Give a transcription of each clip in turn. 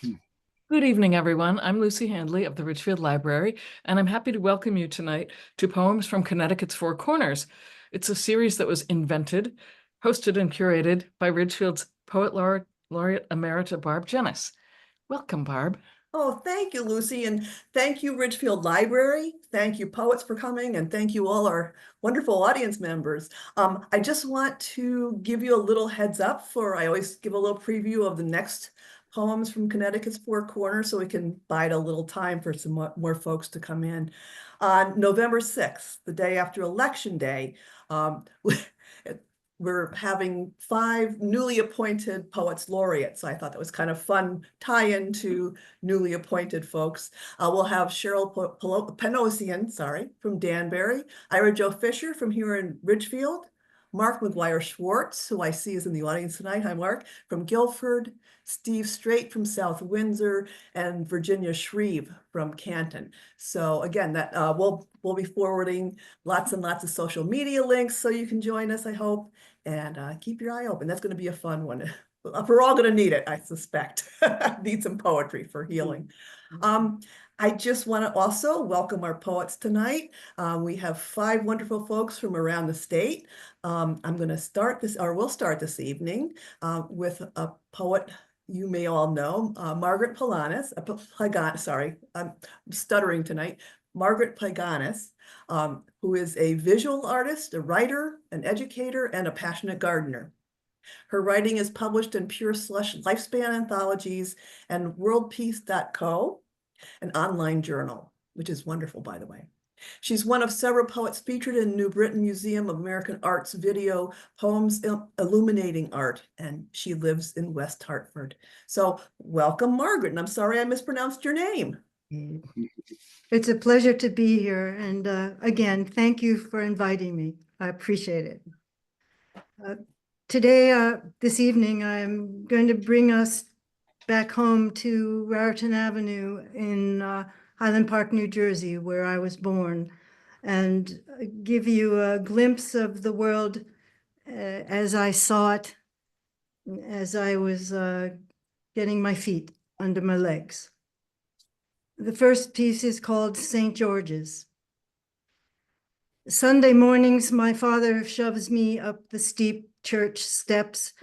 Good evening, everyone. I'm Lucy Handley of the Ridgefield Library, and I'm happy to welcome you tonight to Poems from Connecticut's Four Corners. It's a series that was invented, hosted, and curated by Ridgefield's Poet Laureate Emerita Barb Jenis. Welcome, Barb. Oh, thank you, Lucy, and thank you, Ridgefield Library. Thank you, poets, for coming, and thank you all our wonderful audience members. I just want to give you a little heads up I always give a little preview of the next poems from Connecticut's Four Corners so we can bide a little time for some more folks to come in. On November 6th, the day after Election Day, we're having 5 newly appointed poets laureates. I thought that was kind of fun tie-in to newly appointed folks. We'll have Cheryl Panosian, from Danbury, Ira Jo Fisher from here in Ridgefield, Mark McGuire Schwartz, who I see is in the audience tonight. Hi, Mark, from Guilford, Steve Straight from South Windsor, and Virginia Shreve from Canton. So again, that we'll be forwarding lots and lots of social media links so you can join us, I hope, and keep your eye open. That's going to be a fun one. We're all going to need it, I suspect. Need some poetry for healing. I just want to also welcome our poets tonight. We have 5 wonderful folks from around the state. I'm going to start this, or we'll start this evening with a poet you may all know, Margaret Plaganis, I'm stuttering tonight. Margaret Plaganis, who is a visual artist, a writer, an educator, and a passionate gardener. Her writing is published in Pure Slush Lifespan Anthologies and worldpeace.co, an online journal, which is wonderful, by the way. She's one of several poets featured in New Britain Museum of American Art's video Poems Illuminating Art, and she lives in West Hartford. So welcome, Margaret, and I'm sorry I mispronounced your name. It's a pleasure to be here, and again, thank you for inviting me. I appreciate it. Today, this evening, I'm going to bring us back home to Raritan Avenue in Highland Park, New Jersey, where I was born, and give you a glimpse of the world as I saw it, as I was getting my feet under my legs. The first piece is called St. George's. Sunday mornings, my father shoves me up the steep church steps,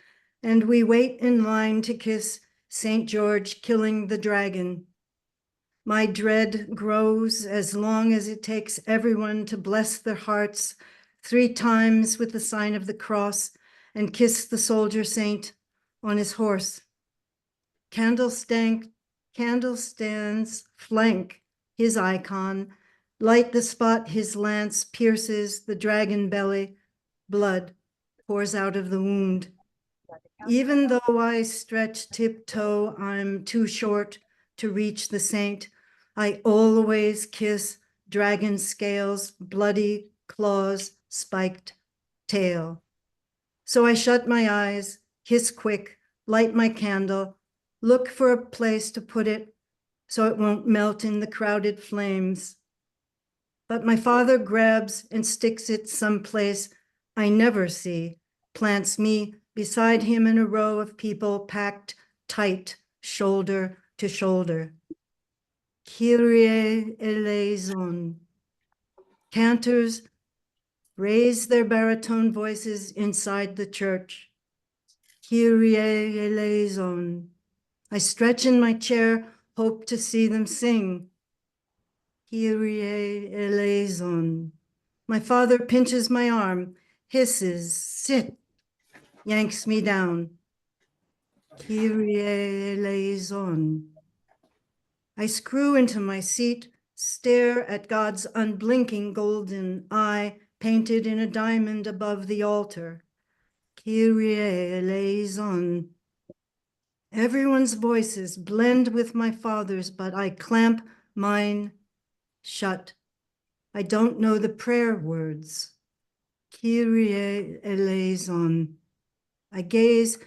and we wait in line to kiss St. George killing the dragon. My dread grows as long as it takes everyone to bless their hearts 3 times with the sign of the cross and kiss the soldier saint on his horse. Candlestands flank his icon, light the spot his lance pierces the dragon belly, blood pours out of the wound. Even though I stretch tiptoe, I'm too short to reach the saint. I always kiss dragon scales, bloody claws, spiked tail. So I shut my eyes, kiss quick, light my candle, look for a place to put it so it won't melt in the crowded flames. But my father grabs and sticks it someplace I never see, plants me beside him in a row of people packed tight, shoulder to shoulder. Kyrie eleison. Cantors raise their baritone voices inside the church. Kyrie eleison. I stretch in my chair, hope to see them sing. Kyrie eleison. My father pinches my arm, hisses, sit, yanks me down. Kyrie eleison. I screw into my seat, stare at God's unblinking golden eye painted in a diamond above the altar. Kyrie eleison. Everyone's voices blend with my father's, but I clamp mine shut. I don't know the prayer words. Kyrie eleison. I gaze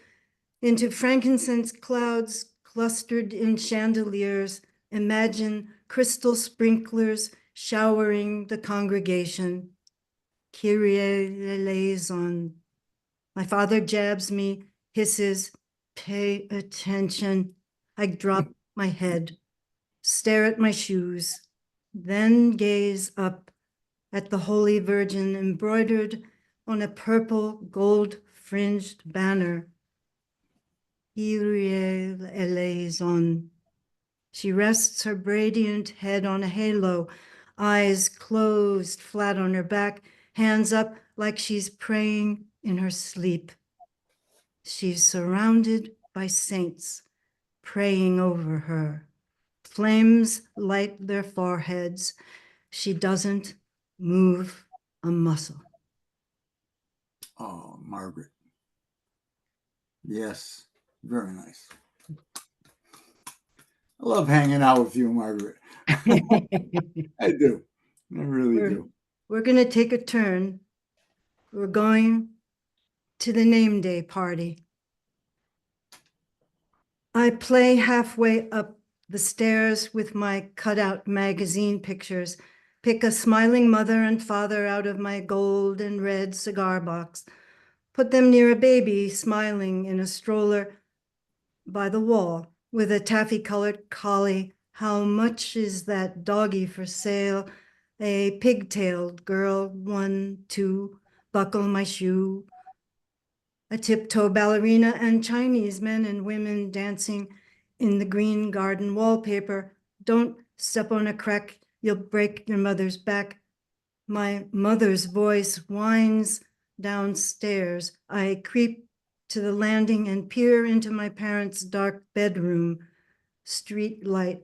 into frankincense clouds clustered in chandeliers, imagine crystal sprinklers showering the congregation. Kyrie eleison. My father jabs me, hisses, pay attention. I drop my head, stare at my shoes, then gaze up at the Holy Virgin embroidered on a purple gold-fringed banner. Kyrie eleison. She rests her radiant head on a halo, eyes closed flat on her back, hands up like she's praying in her sleep. She's surrounded by saints praying over her. Flames light their foreheads. She doesn't move a muscle. Oh, Margaret. Yes, very nice. I love hanging out with you, Margaret. I do. I really do. We're going to take a turn. We're going to the name day party. I play halfway up the stairs with my cutout magazine pictures, pick a smiling mother and father out of my gold and red cigar box, put them near a baby smiling in a stroller by the wall with a taffy-colored collie. How much is that doggy for sale? A pigtailed girl, 1, 2, buckle my shoe. A tiptoe ballerina and Chinese men and women dancing in the green garden wallpaper. Don't step on a crack, you'll break your mother's back. My mother's voice whines downstairs. I creep to the landing and peer into my parents' dark bedroom. Street light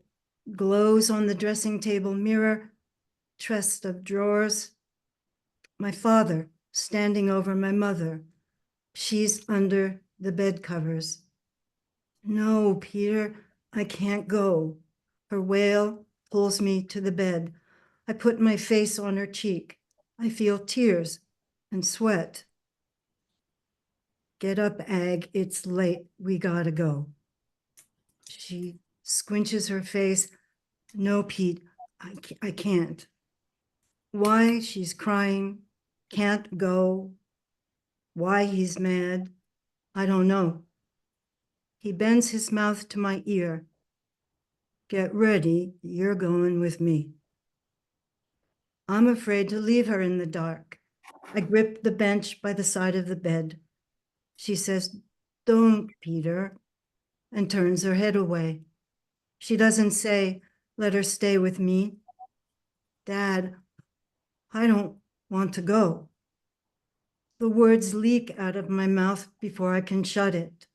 glows on the dressing table mirror, chest of drawers. My father standing over my mother. She's under the bed covers. No, Peter, I can't go. Her wail pulls me to the bed. I put my face on her cheek. I feel tears and sweat. Get up, Ag, it's late, we gotta go. She squinches her face. No, Pete, I can't. Why she's crying, can't go. Why he's mad, I don't know. He bends his mouth to my ear. Get ready, you're going with me. I'm afraid to leave her in the dark. I grip the bench by the side of the bed. She says, don't, Peter, and turns her head away. She doesn't say, let her stay with me. Dad, I don't want to go. The words leak out of my mouth before I can shut it.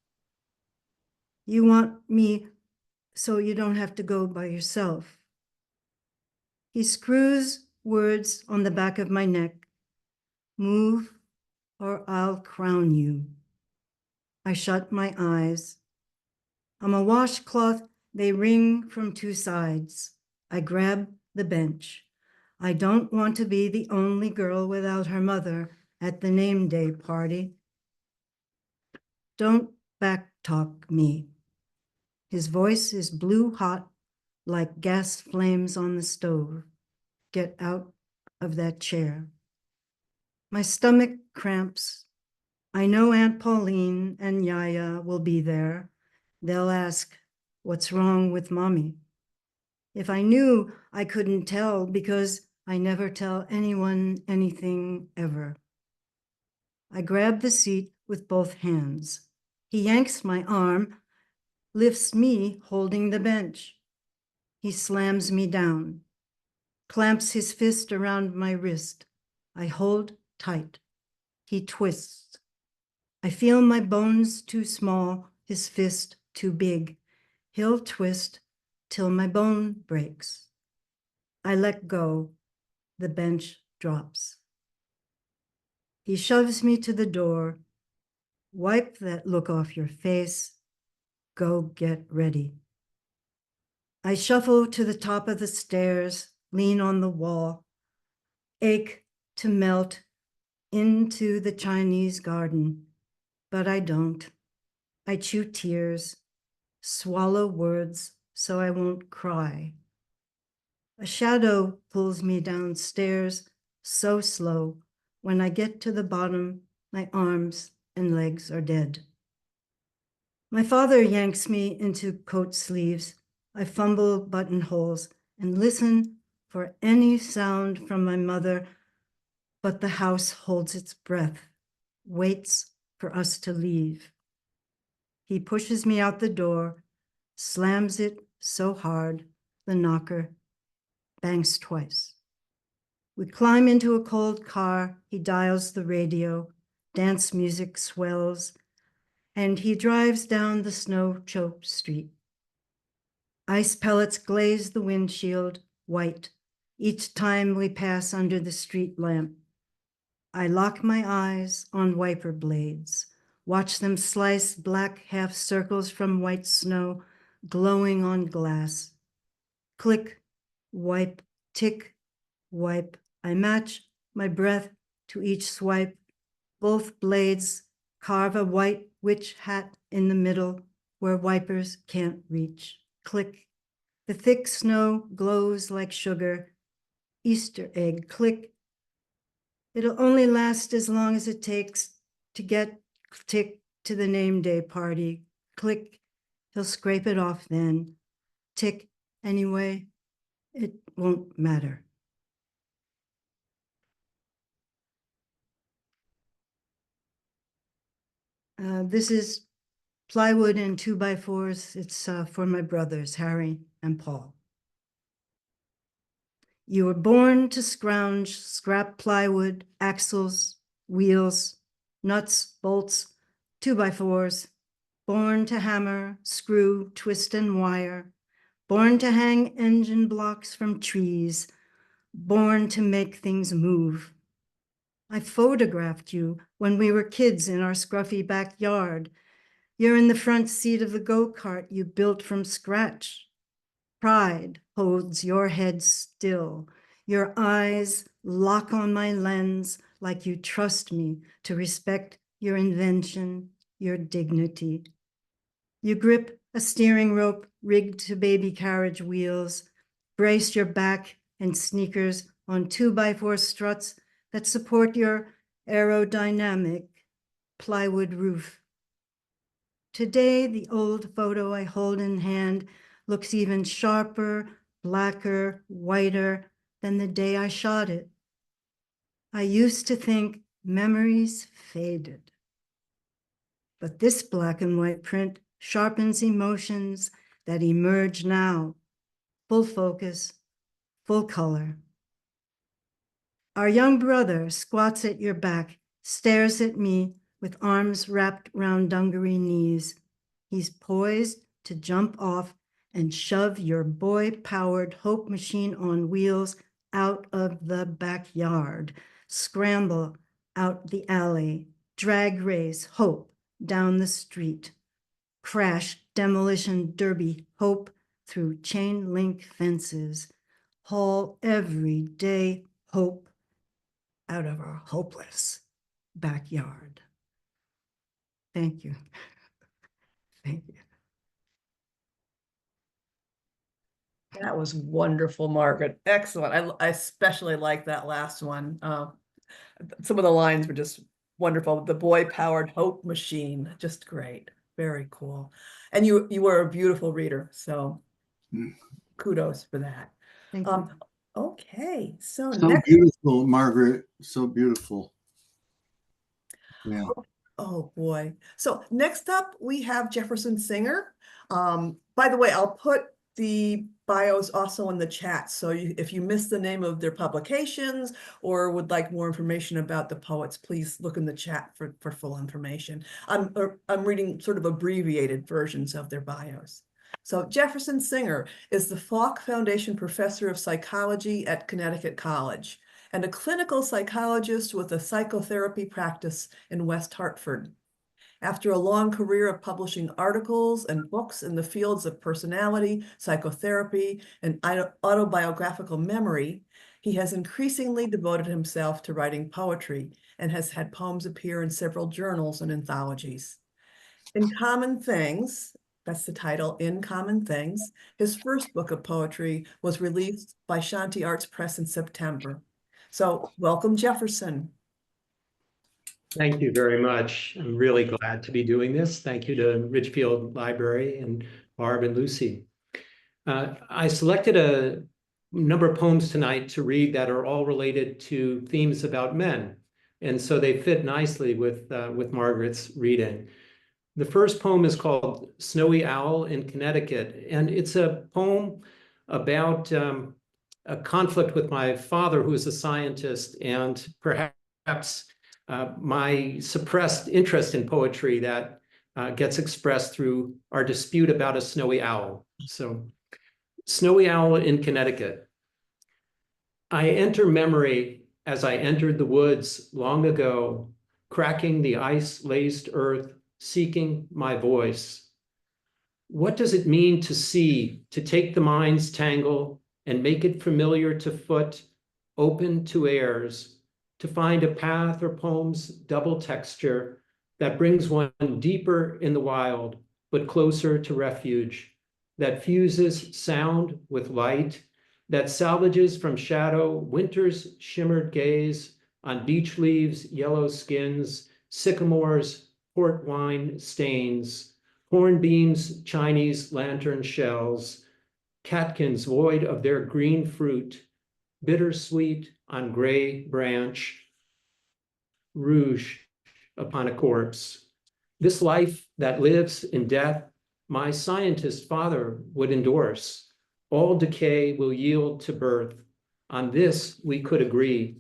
You want me so you don't have to go by yourself. He screws words on the back of my neck. Move or I'll crown you. I shut my eyes. I'm a washcloth, they ring from two sides. I grab the bench. I don't want to be the only girl without her mother at the name day party. Don't backtalk me. His voice is blue hot like gas flames on the stove. Get out of that chair. My stomach cramps. I know Aunt Pauline and Yaya will be there. They'll ask, what's wrong with Mommy? If I knew, I couldn't tell because I never tell anyone anything ever. I grab the seat with both hands. He yanks my arm, lifts me holding the bench. He slams me down, clamps his fist around my wrist. I hold tight. He twists. I feel my bones too small, his fist too big. He'll twist till my bone breaks. I let go. The bench drops. He shoves me to the door. Wipe that look off your face. Go get ready. I shuffle to the top of the stairs, lean on the wall, ache to melt into the Chinese garden, but I don't. I chew tears, swallow words so I won't cry. A shadow pulls me downstairs so slow. When I get to the bottom, my arms and legs are dead. My father yanks me into coat sleeves. I fumble buttonholes and listen for any sound from my mother, but the house holds its breath, waits for us to leave. He pushes me out the door, slams it so hard, the knocker bangs twice. We climb into a cold car, he dials the radio, dance music swells, and he drives down the snow-choked street. Ice pellets glaze the windshield white each time we pass under the street lamp. I lock my eyes on wiper blades, watch them slice black half circles from white snow glowing on glass. Click, wipe, tick, wipe. I match my breath to each swipe. Both blades carve a white witch hat in the middle where wipers can't reach. Click. The thick snow glows like sugar. Easter egg, click. It'll only last as long as it takes to get tick to the name day party. Click. He'll scrape it off then. Tick. Anyway, it won't matter. This is plywood and 2x4s. It's for my brothers, Harry and Paul. You were born to scrounge scrap plywood, axles, wheels, nuts, bolts, 2x4s, born to hammer, screw, twist, and wire, born to hang engine blocks from trees, born to make things move. I photographed you when we were kids in our scruffy backyard. You're in the front seat of the go-kart you built from scratch. Pride holds your head still. Your eyes lock on my lens like you trust me to respect your invention, your dignity. You grip a steering rope rigged to baby carriage wheels, brace your back and sneakers on 2x4 struts that support your aerodynamic plywood roof. Today, the old photo I hold in hand looks even sharper, blacker, whiter than the day I shot it. I used to think memories faded. But this black and white print sharpens emotions that emerge now, full focus, full color. Our young brother squats at your back, stares at me with arms wrapped round dungaree knees. He's poised to jump off and shove your boy-powered hope machine on wheels out of the backyard, scramble out the alley, drag race hope down the street, crash demolition derby hope through chain link fences, haul everyday hope out of our hopeless backyard. Thank you. Thank you. That was wonderful, Margaret. Excellent. I especially like that last one. Some of the lines were just wonderful. The boy-powered hope machine, just great. Very cool. And you were a beautiful reader, so kudos for that. Thank you. Okay, so So next. beautiful, Margaret. So beautiful. Yeah. Oh boy. So next up we have Jefferson Singer. By the way, I'll put the bios also in the chat. So if you missed the name of their publications or would like more information about the poets, please look in the chat for full information. I'm reading sort of abbreviated versions of their bios. So Jefferson Singer is the Faulk Foundation Professor of Psychology at Connecticut College and a clinical psychologist with a psychotherapy practice in West Hartford. After a long career of publishing articles and books in the fields of personality, psychotherapy, and autobiographical memory, he has increasingly devoted himself to writing poetry and has had poems appear in several journals and anthologies. In Common Things, that's the title, In Common Things, his first book of poetry was released by Shanti Arts Press in September. So welcome, Jefferson. Thank you very much. I'm really glad to be doing this. Thank you to Ridgefield Library and Barb and Lucy. I selected a number of poems tonight to read that are all related to themes about men. And so they fit nicely with Margaret's reading. The first poem is called Snowy Owl in Connecticut, and it's a poem about a conflict with my father, who is a scientist, and perhaps my suppressed interest in poetry that gets expressed through our dispute about a snowy owl. So, Snowy Owl in Connecticut. I enter memory as I entered the woods long ago, cracking the ice-laced earth, seeking my voice. What does it mean to see, to take the mind's tangle and make it familiar to foot, open to airs, to find a path or poem's double texture that brings one deeper in the wild, but closer to refuge, that fuses sound with light, that salvages from shadow winter's shimmered gaze on beech leaves, yellow skins, sycamores, port wine stains, hornbeams, Chinese lantern shells, catkins void of their green fruit, bittersweet on gray branch, rouge upon a corpse. This life that lives in death, my scientist father would endorse. All decay will yield to birth. On this we could agree.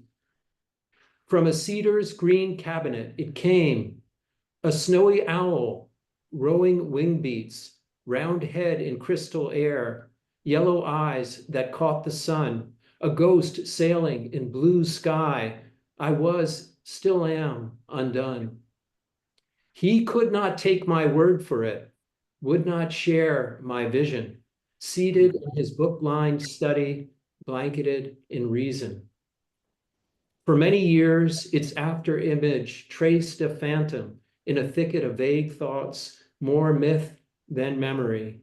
From a cedar's green cabinet it came, a snowy owl, rowing wing beats, round head in crystal air, yellow eyes that caught the sun, a ghost sailing in blue sky. I was, still am, undone. He could not take my word for it, would not share my vision, seated in his book-lined study, blanketed in reason. For many years, its after image traced a phantom in a thicket of vague thoughts, more myth than memory.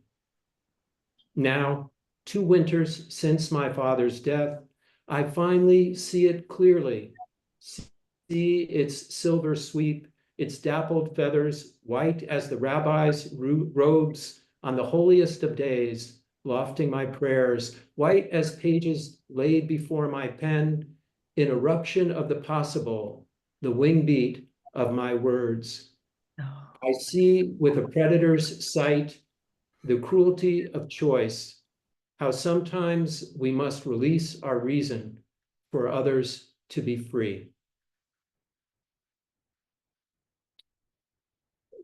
Now, 2 winters since my father's death, I finally see it clearly, see its silver sweep, its dappled feathers, white as the rabbi's robes on the holiest of days, lofting my prayers, white as pages laid before my pen, in eruption of the possible, the wing beat of my words. I see with a predator's sight the cruelty of choice, how sometimes we must release our reason for others to be free.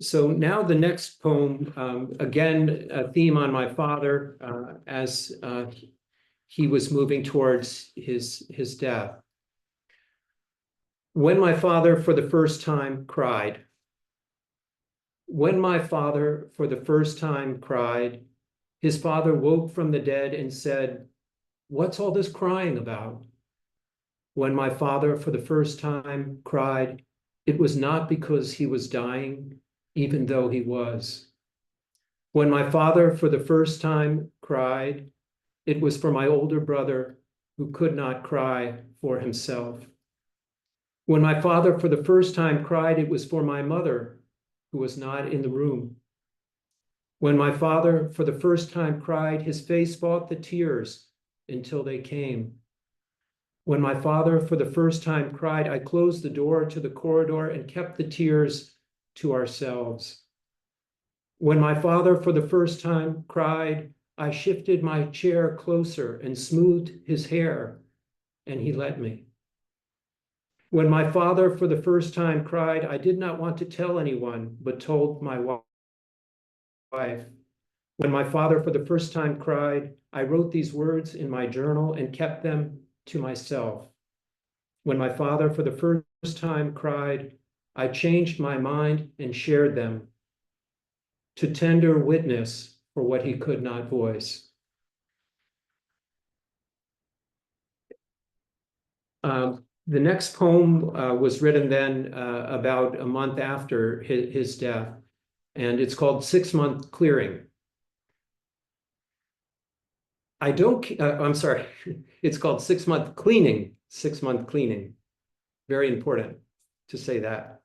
So now the next poem, again, a theme on my father as he was moving towards his death. When my father for the first time cried. When my father for the first time cried, his father woke from the dead and said, "What's all this crying about?" When my father for the first time cried, it was not because he was dying, even though he was. When my father for the first time cried, it was for my older brother who could not cry for himself. When my father for the first time cried, it was for my mother who was not in the room. When my father for the first time cried, his face fought the tears until they came. When my father for the first time cried, I closed the door to the corridor and kept the tears to ourselves. When my father for the first time cried, I shifted my chair closer and smoothed his hair, and he let me. When my father for the first time cried, I did not want to tell anyone, but told my wife. When my father for the first time cried, I wrote these words in my journal and kept them to myself. When my father for the first time cried, I changed my mind and shared them to tender witness for what he could not voice. The next poem was written then about a month after his death, and it's called 6 Month Clearing. I'm sorry, it's called 6 Month Cleaning, 6 Month Cleaning. Very important to say that.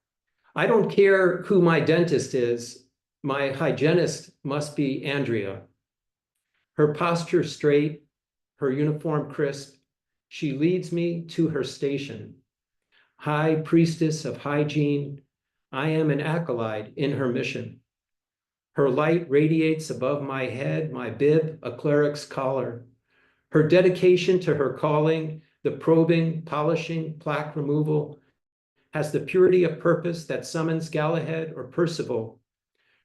I don't care who my dentist is, my hygienist must be Andrea. Her posture straight, her uniform crisp, she leads me to her station. High priestess of hygiene, I am an acolyte in her mission. Her light radiates above my head, my bib, a cleric's collar. Her dedication to her calling, the probing, polishing, plaque removal, has the purity of purpose that summons Galahad or Percival.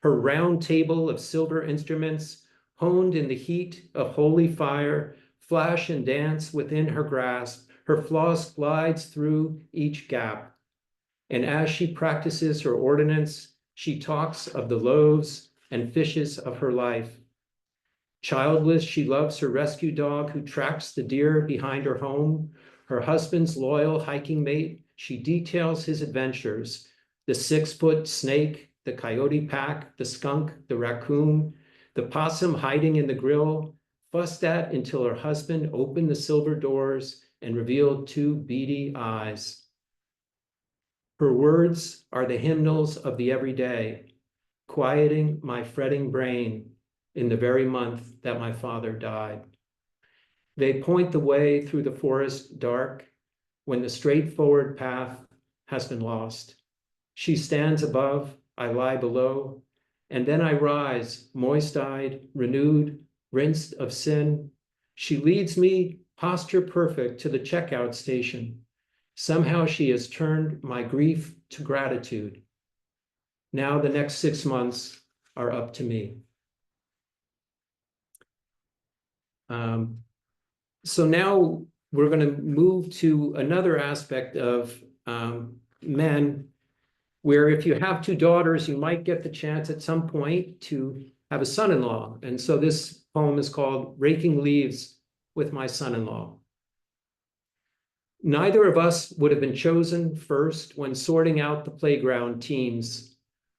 Her round table of silver instruments, honed in the heat of holy fire, flash and dance within her grasp. Her floss glides through each gap. And as she practices her ordinance, she talks of the loaves and fishes of her life. Childless, she loves her rescue dog who tracks the deer behind her home. Her husband's loyal hiking mate, she details his adventures. The 6-foot snake, the coyote pack, the skunk, the raccoon, the possum hiding in the grill, fussed at until her husband opened the silver doors and revealed 2 beady eyes. Her words are the hymnals of the everyday, quieting my fretting brain in the very month that my father died. They point the way through the forest dark when the straightforward path has been lost. She stands above, I lie below, and then I rise, moist-eyed, renewed, rinsed of sin. She leads me, posture perfect, to the checkout station. Somehow she has turned my grief to gratitude. Now the next 6 months are up to me. So now we're going to move to another aspect of men, where if you have 2 daughters, you might get the chance at some point to have a son-in-law. And so this poem is called Raking Leaves with My Son-in-Law. Neither of us would have been chosen first when sorting out the playground teams,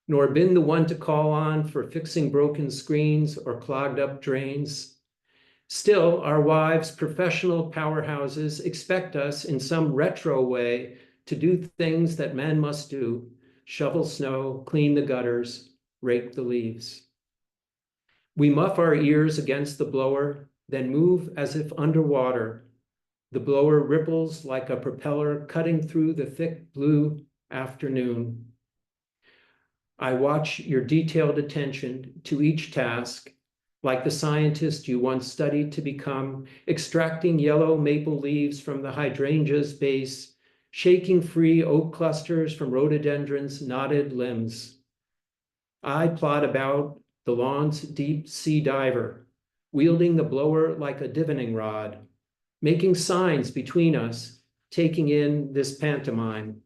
nor been the one to call on for fixing broken screens or clogged up drains. Still, our wives, professional powerhouses, expect us in some retro way to do things that men must do: shovel snow, clean the gutters, rake the leaves. We muff our ears against the blower, then move as if underwater. The blower ripples like a propeller cutting through the thick blue afternoon. I watch your detailed attention to each task, like the scientist you once studied to become, extracting yellow maple leaves from the hydrangea's base, shaking free oak clusters from rhododendron's knotted limbs. I plod about the lawn's deep sea diver, wielding the blower like a divining rod, making signs between us, taking in this pantomime.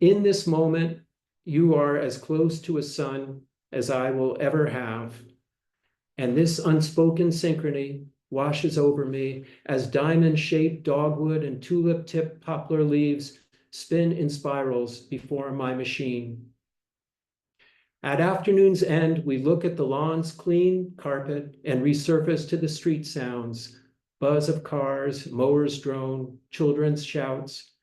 In this moment, you are as close to a son as I will ever have. And this unspoken synchrony washes over me as diamond-shaped dogwood and tulip-tipped poplar leaves spin in spirals before my machine. At afternoon's end, we look at the lawn's clean carpet and resurface to the street sounds: buzz of cars, mowers drone, children's shouts.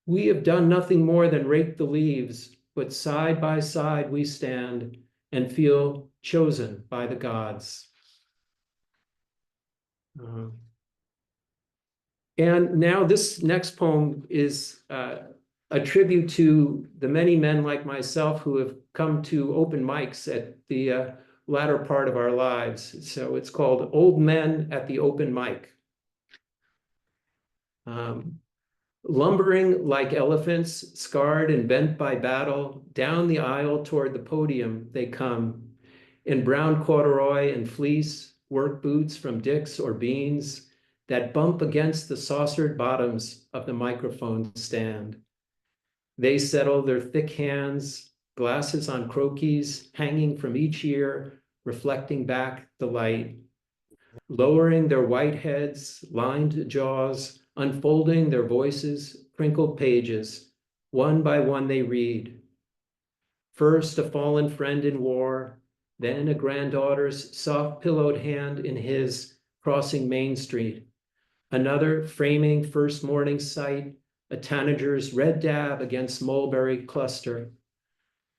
We have done nothing more than rake the leaves, but side by side we stand and feel chosen by the gods. And now this next poem is a tribute to the many men like myself who have come to open mics at the latter part of our lives. So it's called Old Men at the Open Mic. Lumbering like elephants, scarred and bent by battle, down the aisle toward the podium they come, in brown corduroy and fleece, work boots from Dick's or Bean's that bump against the saucered bottoms of the microphone stand. They settle their thick hands, glasses on croquis hanging from each ear, reflecting back the light, lowering their white heads, lined jaws, unfolding their voices, crinkled pages. One by one they read. First a fallen friend in war, then a granddaughter's soft pillowed hand in his, crossing Main Street. Another framing first morning sight, a tanager's red dab against mulberry cluster.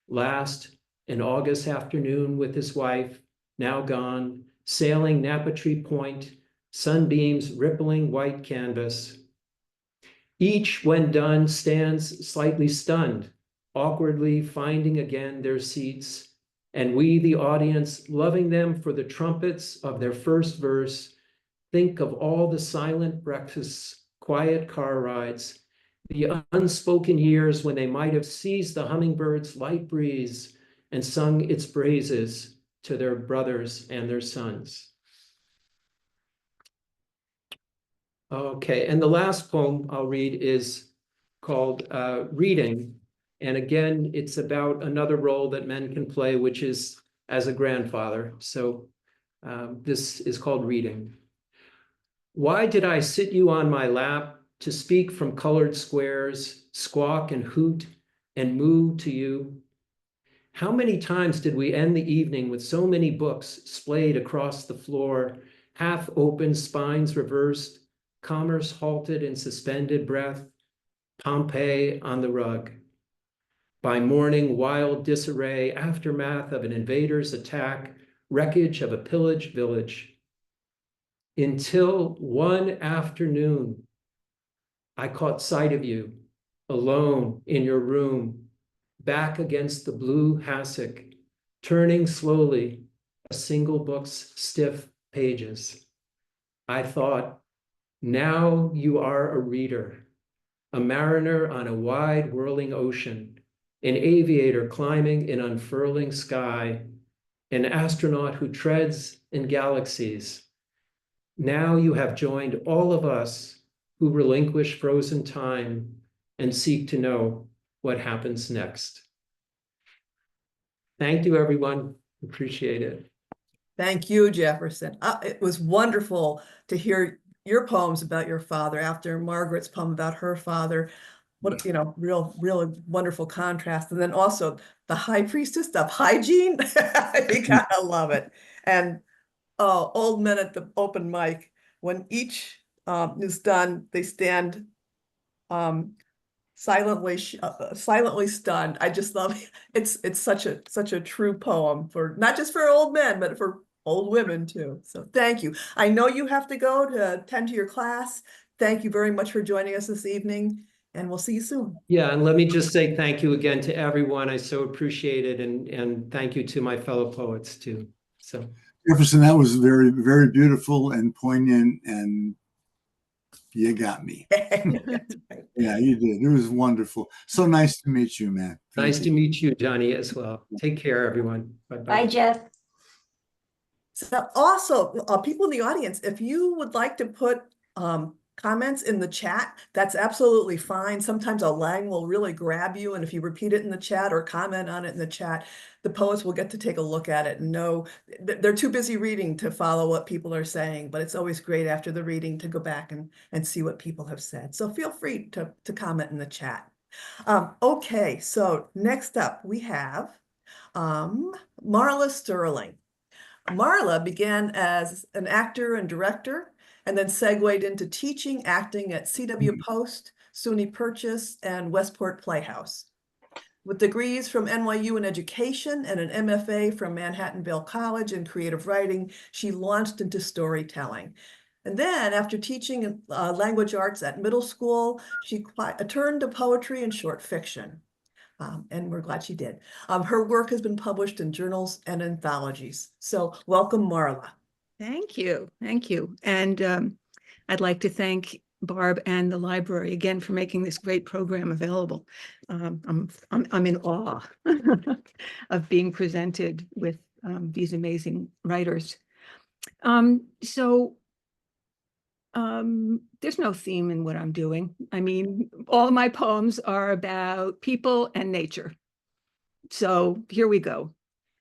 Last, an August afternoon with his wife, now gone, sailing Napatri Point, sunbeams rippling white canvas. Each, when done, stands slightly stunned, awkwardly finding again their seats, and we, the audience, loving them for the trumpets of their first verse, think of all the silent breakfasts, quiet car rides, the unspoken years when they might have seized the hummingbird's light breeze and sung its praises to their brothers and their sons. Okay, and the last poem I'll read is called Reading. And again, it's about another role that men can play, which is as a grandfather. So this is called Reading. Why did I sit you on my lap to speak from colored squares, squawk and hoot and moo to you? How many times did we end the evening with so many books splayed across the floor, half open, spines reversed, commerce halted in suspended breath, Pompeii on the rug. By morning, wild disarray, aftermath of an invader's attack, wreckage of a pillaged village. Until one afternoon, I caught sight of you, alone in your room, back against the blue hassock, turning slowly a single book's stiff pages. I thought, now you are a reader, a mariner on a wide whirling ocean, an aviator climbing an unfurling sky, an astronaut who treads in galaxies. Now you have joined all of us who relinquish frozen time and seek to know what happens next. Thank you, everyone. Appreciate it. Thank you, Jefferson. It was wonderful to hear your poems about your father after Margaret's poem about her father. What, real wonderful contrast. And then also the high priestess stuff, hygiene. You gotta love it. And old men at the open mic, when each is done, they stand silently stunned. I just love it. It's such a true poem for not just for old men, but for old women too. So thank you. I know you have to go to attend to your class. Thank you very much for joining us this evening, and we'll see you soon. Yeah, and let me just say thank you again to everyone. I so appreciate it, and thank you to my fellow poets too. So Jefferson, that was very, very beautiful and poignant, and you got me. That's right. Yeah, you did. It was wonderful. So nice to meet you, man. nice to meet you, Johnny, as well. Take care, everyone. Bye-bye. Bye, Jeff. So also, people in the audience, if you would like to put comments in the chat, that's absolutely fine. Sometimes a lang will really grab you, and if you repeat it in the chat or comment on it in the chat, the poets will get to take a look at it and know they're too busy reading to follow what people are saying, but it's always great after the reading to go back and see what people have said. So feel free to comment in the chat. Okay, so next up we have Marla Sterling. Marla began as an actor and director, and then segued into teaching acting at CW Post, SUNY Purchase, and Westport Playhouse. With degrees from NYU in education and an MFA from Manhattanville College in creative writing, she launched into storytelling. And then after teaching language arts at middle school, she turned to poetry and short fiction. And we're glad she did. Her work has been published in journals and anthologies. So welcome, Marla. Thank you. Thank you. And I'd like to thank Barb and the library again for making this great program available. I'm in awe of being presented with these amazing writers. There's no theme in what I'm doing. I mean, all of my poems are about people and nature. So here we go.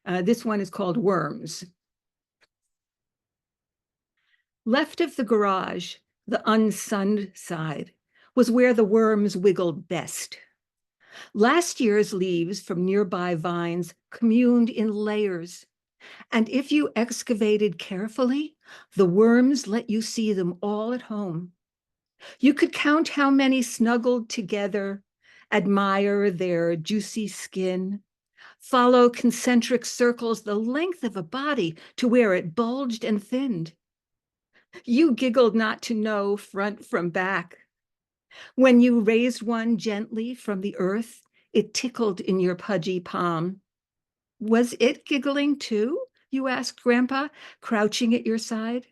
This one is called Worms. Left of the garage, the unsunned side, was where the worms wiggled best. Last year's leaves from nearby vines communed in layers, and if you excavated carefully, the worms let you see them all at home. You could count how many snuggled together, admire their juicy skin, follow concentric circles the length of a body to where it bulged and thinned. You giggled not to know front from back. When you raised one gently from the earth, it tickled in your pudgy palm. Was it giggling too? You asked Grandpa, crouching at your side.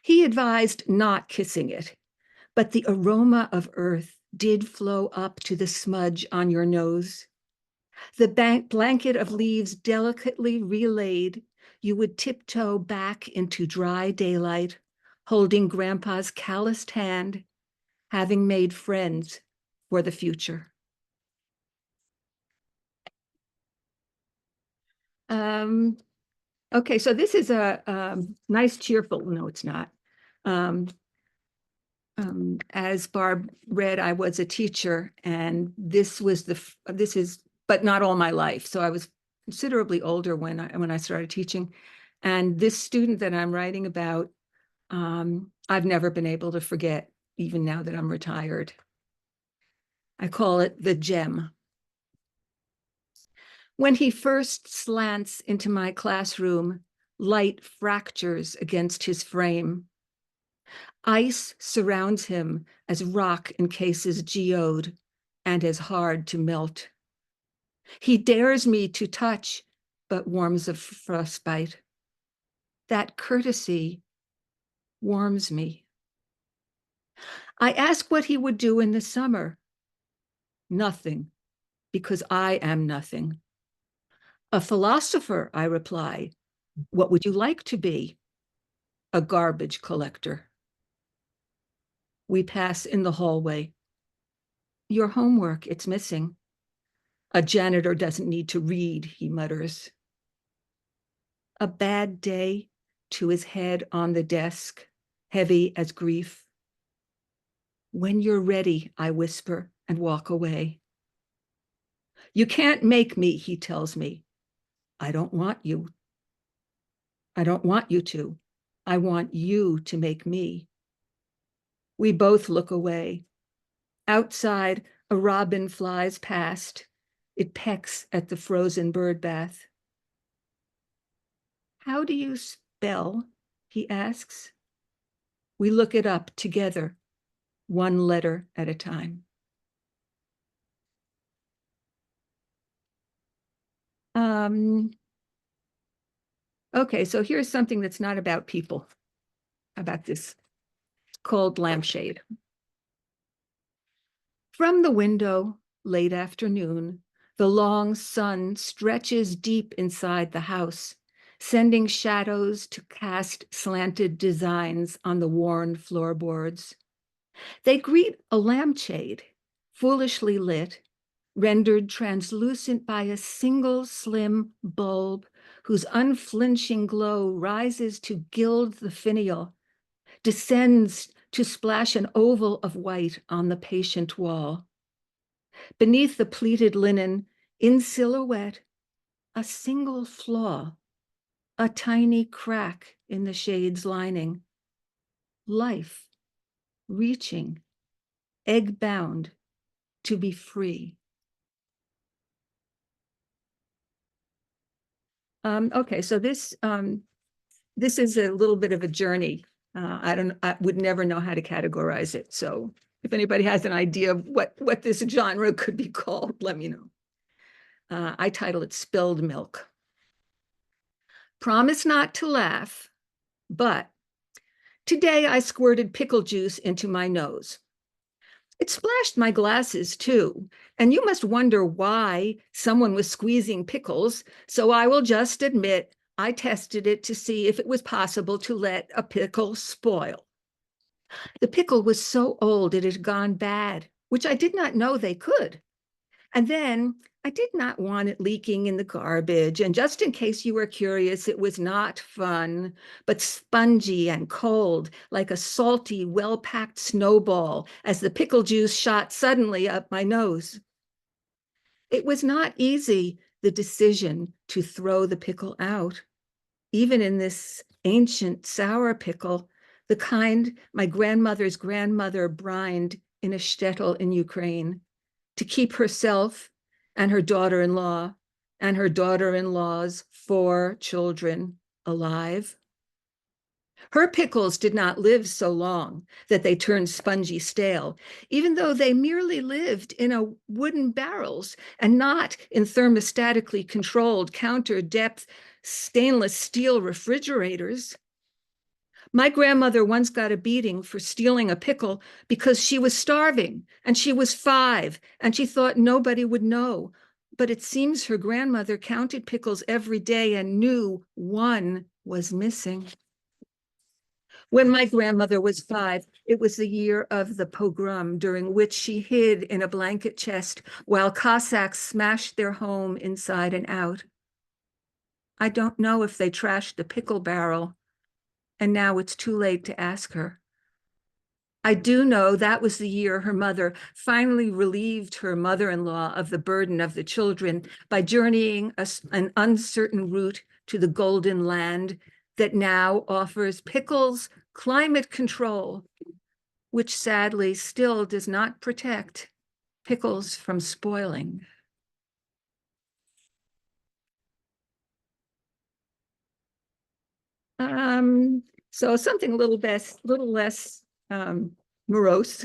He advised not kissing it, but the aroma of earth did flow up to the smudge on your nose. The blanket of leaves delicately relayed, you would tiptoe back into dry daylight, holding Grandpa's calloused hand, having made friends for the future. Okay, so this is a nice, cheerful, no, it's not. As Barb read, I was a teacher, and this is, but not all my life. So I was considerably older when I started teaching. And this student that I'm writing about, I've never been able to forget, even now that I'm retired. I call it the gem. When he first slants into my classroom, light fractures against his frame. Ice surrounds him as rock encases geode and as hard to melt. He dares me to touch, but warms of frostbite. That courtesy warms me. I ask what he would do in the summer. Nothing, because I am nothing. A philosopher, I reply. What would you like to be? A garbage collector. We pass in the hallway. Your homework, it's missing. A janitor doesn't need to read, he mutters. A bad day, to his head on the desk, heavy as grief. When you're ready, I whisper and walk away. You can't make me, he tells me. I don't want you. I don't want you to. I want you to make me. We both look away. Outside, a robin flies past. It pecks at the frozen bird bath. How do you spell? He asks. We look it up together, one letter at a time. Okay, so here's something that's not about people, about this. It's called Lampshade. From the window, late afternoon, the long sun stretches deep inside the house, sending shadows to cast slanted designs on the worn floorboards. They greet a lampshade, foolishly lit, rendered translucent by a single slim bulb whose unflinching glow rises to gild the finial, descends to splash an oval of white on the patient wall. Beneath the pleated linen, in silhouette, a single flaw, a tiny crack in the shade's lining. Life, reaching, egg-bound, to be free. Okay, so this is a little bit of a journey. I would never know how to categorize it. So if anybody has an idea of what this genre could be called, let me know. I title it Spilled Milk. Promise not to laugh, but today I squirted pickle juice into my nose. It splashed my glasses too, and you must wonder why someone was squeezing pickles, so I will just admit I tested it to see if it was possible to let a pickle spoil. The pickle was so old it had gone bad, which I did not know they could. And then I did not want it leaking in the garbage. And just in case you were curious, it was not fun, but spongy and cold, like a salty, well-packed snowball as the pickle juice shot suddenly up my nose. It was not easy, the decision to throw the pickle out. Even in this ancient sour pickle, the kind my grandmother's grandmother brined in a shtetl in Ukraine to keep herself and her daughter-in-law and her daughter-in-law's 4 children alive. Her pickles did not live so long that they turned spongy stale, even though they merely lived in wooden barrels and not in thermostatically controlled counter-depth stainless steel refrigerators. My grandmother once got a beating for stealing a pickle because she was starving and she was 5 and she thought nobody would know. But it seems her grandmother counted pickles every day and knew one was missing. When my grandmother was 5, it was the year of the pogrom, during which she hid in a blanket chest while Cossacks smashed their home inside and out. I don't know if they trashed the pickle barrel, and now it's too late to ask her. I do know that was the year her mother finally relieved her mother-in-law of the burden of the children by journeying an uncertain route to the golden land that now offers pickles climate control, which sadly still does not protect pickles from spoiling. So something a little less morose.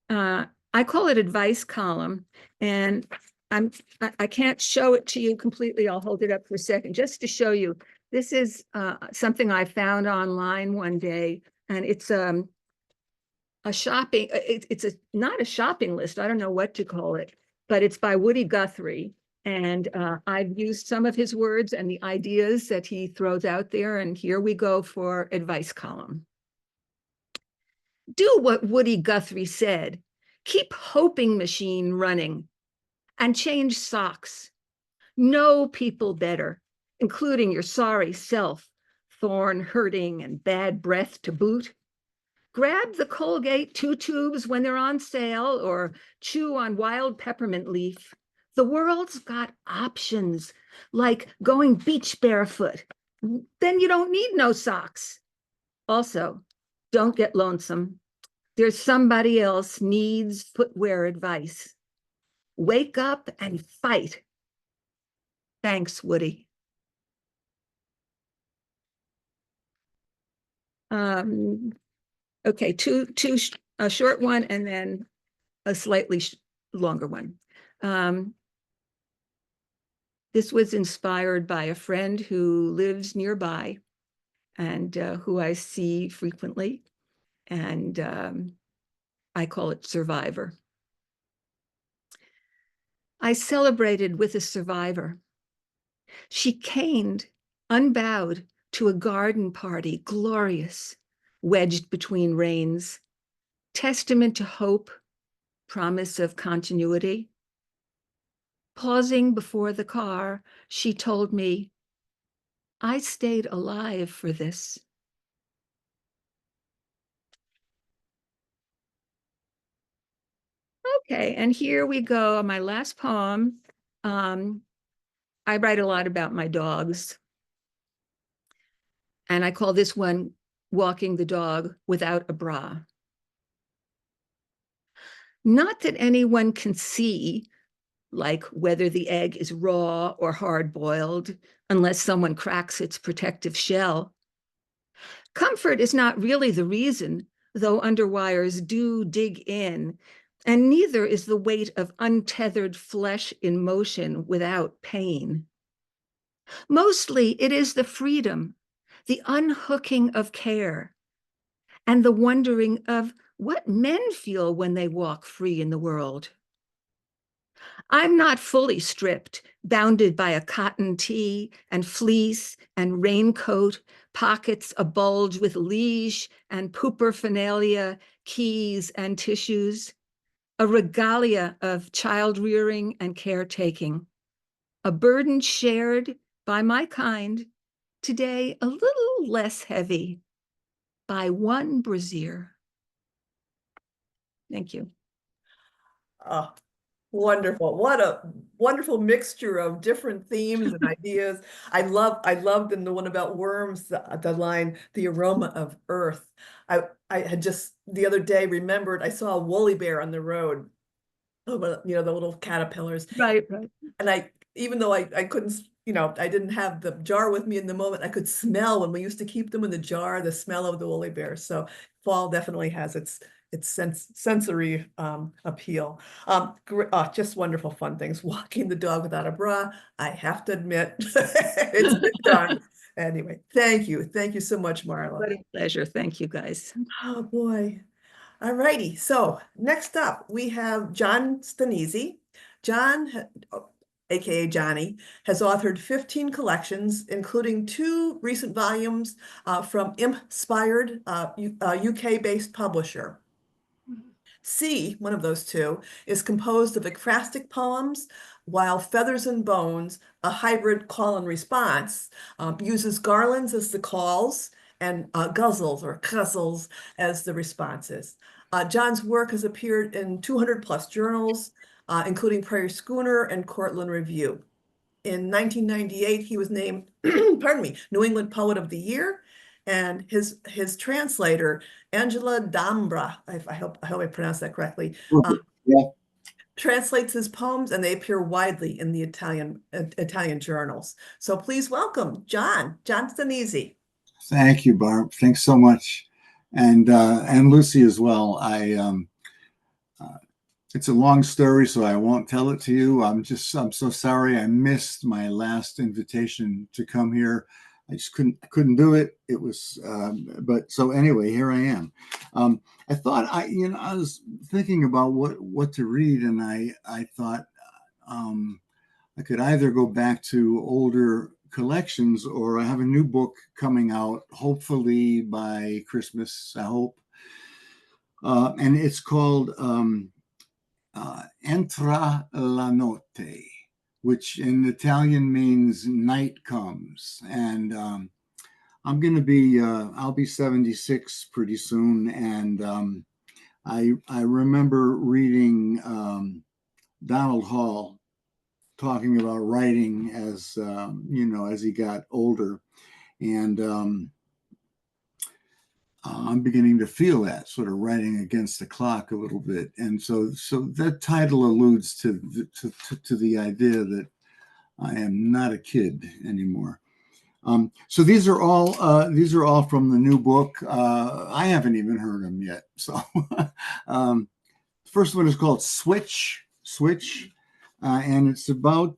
I call it advice column, and I can't show it to you completely. I'll hold it up for a second just to show you. This is something I found online one day, and it's a shopping. It's not a shopping list. I don't know what to call it, but it's by Woody Guthrie. And I've used some of his words and the ideas that he throws out there. And here we go for advice column. Do what Woody Guthrie said. Keep hoping machine running and change socks. Know people better, including your sorry self, thorn hurting and bad breath to boot. Grab the Colgate 2 tubes when they're on sale or chew on wild peppermint leaf. The world's got options, like going beach barefoot. Then you don't need no socks. Also, don't get lonesome. There's somebody else needs footwear advice. Wake up and fight. Thanks, Woody. Okay, a short one and then a slightly longer one. This was inspired by a friend who lives nearby and who I see frequently. And I call it Survivor. I celebrated with a survivor. She caned, unbowed, to a garden party, glorious, wedged between rains, testament to hope, promise of continuity. Pausing before the car, she told me, I stayed alive for this. Okay, and here we go, my last poem. I write a lot about my dogs. And I call this one, Walking the Dog Without a Bra. Not that anyone can see, like whether the egg is raw or hard-boiled, unless someone cracks its protective shell. Comfort is not really the reason, though underwires do dig in, and neither is the weight of untethered flesh in motion without pain. Mostly it is the freedom, the unhooking of care, and the wondering of what men feel when they walk free in the world. I'm not fully stripped, bounded by a cotton tee and fleece and raincoat, pockets abulge with liege and pooperphernalia, keys and tissues, a regalia of child rearing and caretaking, a burden shared by my kind, today a little less heavy, by one brassiere. Thank you. Oh, wonderful. What a wonderful mixture of different themes and ideas. I loved in the one about worms, the line, the aroma of earth. I had just the other day remembered I saw a woolly bear on the road. Oh, the little caterpillars. Right. And even though I couldn't, I didn't have the jar with me in the moment, I could smell when we used to keep them in the jar, the smell of the woolly bears. So fall definitely has its sensory appeal. Just wonderful fun things. Walking the dog without a bra, I have to admit, it's been done. Anyway, thank you. Thank you so much, Marla. What a pleasure. Thank you, guys. Oh, boy. All righty. So next up, we have John Stanizzi. John, aka Johnny, has authored 15 collections, including 2 recent volumes from Impspired, UK-based publisher. C, one of those 2, is composed of ekphrastic poems, while Feathers and Bones, a hybrid call and response, uses garlands as the calls and guzzles or guzzles as the responses. John's work has appeared in 200 plus journals, including Prairie Schooner and Cortland Review. In 1998, he was named, pardon me, New England Poet of the Year, and his translator, Angela Dambra, I hope I pronounced that correctly, Yeah. translates his poems, and they appear widely in the Italian journals. So please welcome John Stanizzi. Thank you, Barb. Thanks so much, and Lucy as well. It's a long story, so I won't tell it to you. I'm so sorry. I missed my last invitation to come here. I just couldn't do it. It was, but so anyway, here I am. I thought I was thinking about what to read, and I thought I could either go back to older collections, or I have a new book coming out, hopefully by Christmas, I hope. And it's called Entra la notte, which in Italian means night comes. And I'm going to be, I'll be 76 pretty soon. And I remember reading Donald Hall talking about writing as, as he got older. And I'm beginning to feel that sort of writing against the clock a little bit. And so that title alludes to the idea that I am not a kid anymore. So these are all from the new book. I haven't even heard them yet. So the first one is called Switch, and it's about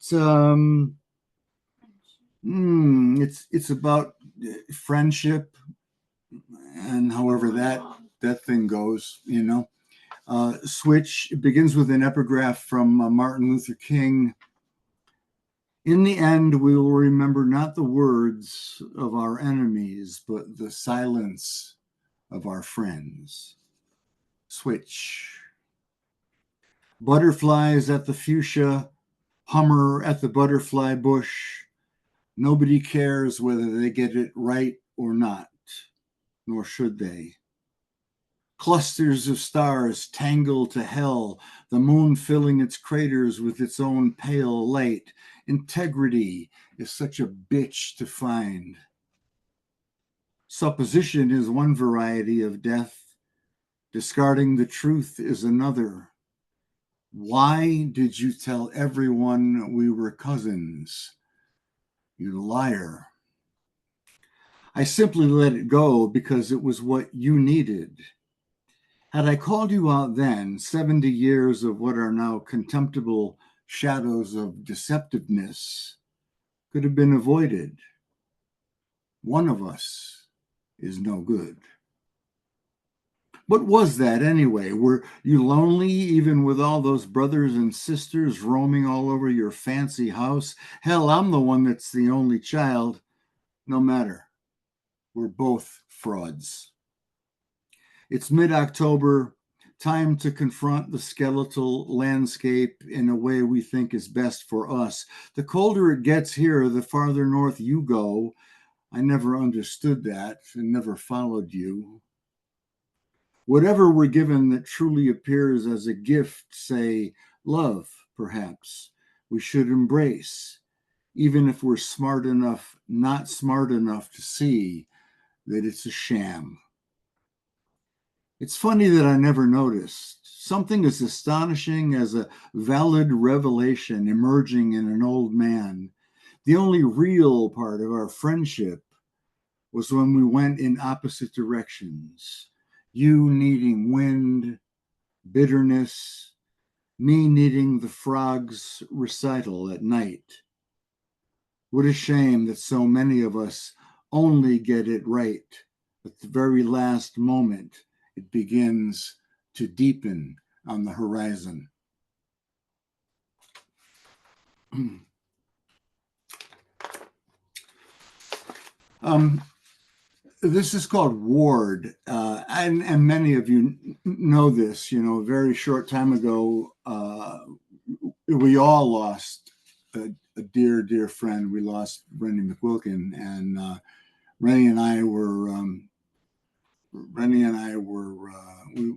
it's about friendship, and however that thing goes, Switch. It begins with an epigraph from Martin Luther King. In the end, we will remember not the words of our enemies, but the silence of our friends. Switch. Butterflies at the fuchsia, hummer at the butterfly bush. Nobody cares whether they get it right or not, nor should they. Clusters of stars tangle to hell, the moon filling its craters with its own pale light. Integrity is such a bitch to find. Supposition is one variety of death. Discarding the truth is another. Why did you tell everyone we were cousins? You liar. I simply let it go because it was what you needed. Had I called you out then, 70 years of what are now contemptible shadows of deceptiveness could have been avoided. One of us is no good. What was that anyway? Were you lonely even with all those brothers and sisters roaming all over your fancy house? Hell, I'm the one that's the only child. No matter. We're both frauds. It's mid-October, time to confront the skeletal landscape in a way we think is best for us. The colder it gets here, the farther north you go. I never understood that and never followed you. Whatever we're given that truly appears as a gift, say love, perhaps, we should embrace, even if we're not smart enough to see that it's a sham. It's funny that I never noticed. something as astonishing as a valid revelation emerging in an old man. The only real part of our friendship was when we went in opposite directions. You needing wind, bitterness, me needing the frog's recital at night. What a shame that so many of us only get it right at the very last moment it begins to deepen on the horizon. This is called Ward, and many of you know this. You know, a very short time ago, we all lost a dear, dear friend. We lost Rennie McQuilkin, and Rennie and I were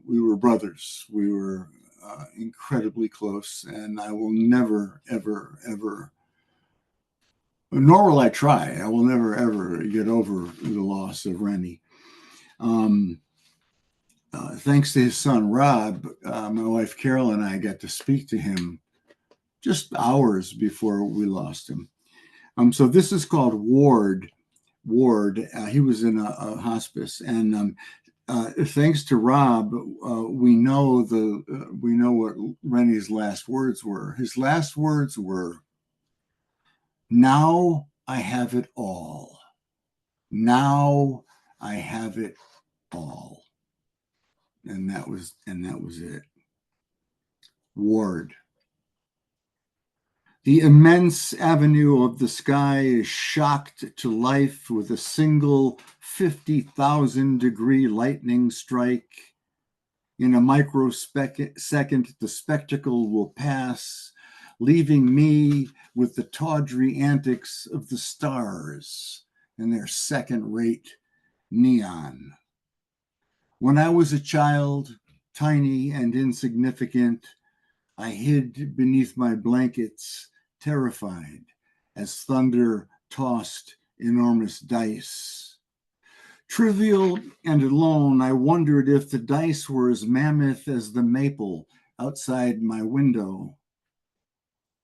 we were brothers. We were incredibly close, and I will never, ever, ever, nor will I try. I will never, ever get over the loss of Rennie. Thanks to his son, Rob, my wife, Carol, and I got to speak to him just hours before we lost him. So this is called Ward. He was in a hospice, and thanks to Rob, we know what Rennie's last words were. His last words were, "Now I have it all. Now I have it all." And that was it. Ward. The immense avenue of the sky is shocked to life with a single 50,000-degree lightning strike. In a microsecond, the spectacle will pass, leaving me with the tawdry antics of the stars and their second-rate neon. When I was a child, tiny and insignificant, I hid beneath my blankets, terrified, as thunder tossed enormous dice. Trivial and alone, I wondered if the dice were as mammoth as the maple outside my window.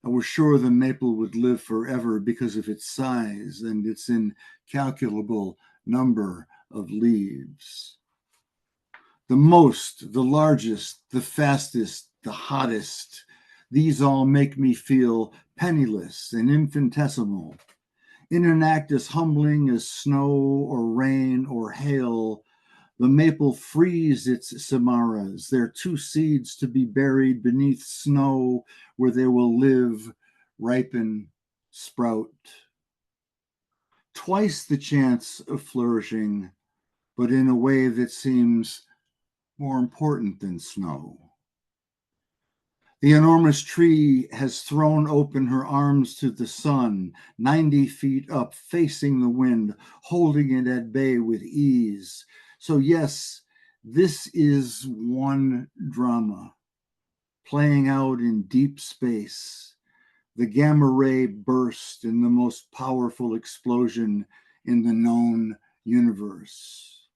I was sure the maple would live forever because of its size and its incalculable number of leaves. The most, the largest, the fastest, the hottest, these all make me feel penniless and infinitesimal. In an act as humbling as snow or rain or hail, the maple frees its samaras, their two seeds to be buried beneath snow where they will live, ripen, sprout. Twice the chance of flourishing, but in a way that seems more important than snow. The enormous tree has thrown open her arms to the sun, 90 feet up, facing the wind, holding it at bay with ease. So yes, this is one drama, playing out in deep space. The gamma ray burst in the most powerful explosion in the known universe.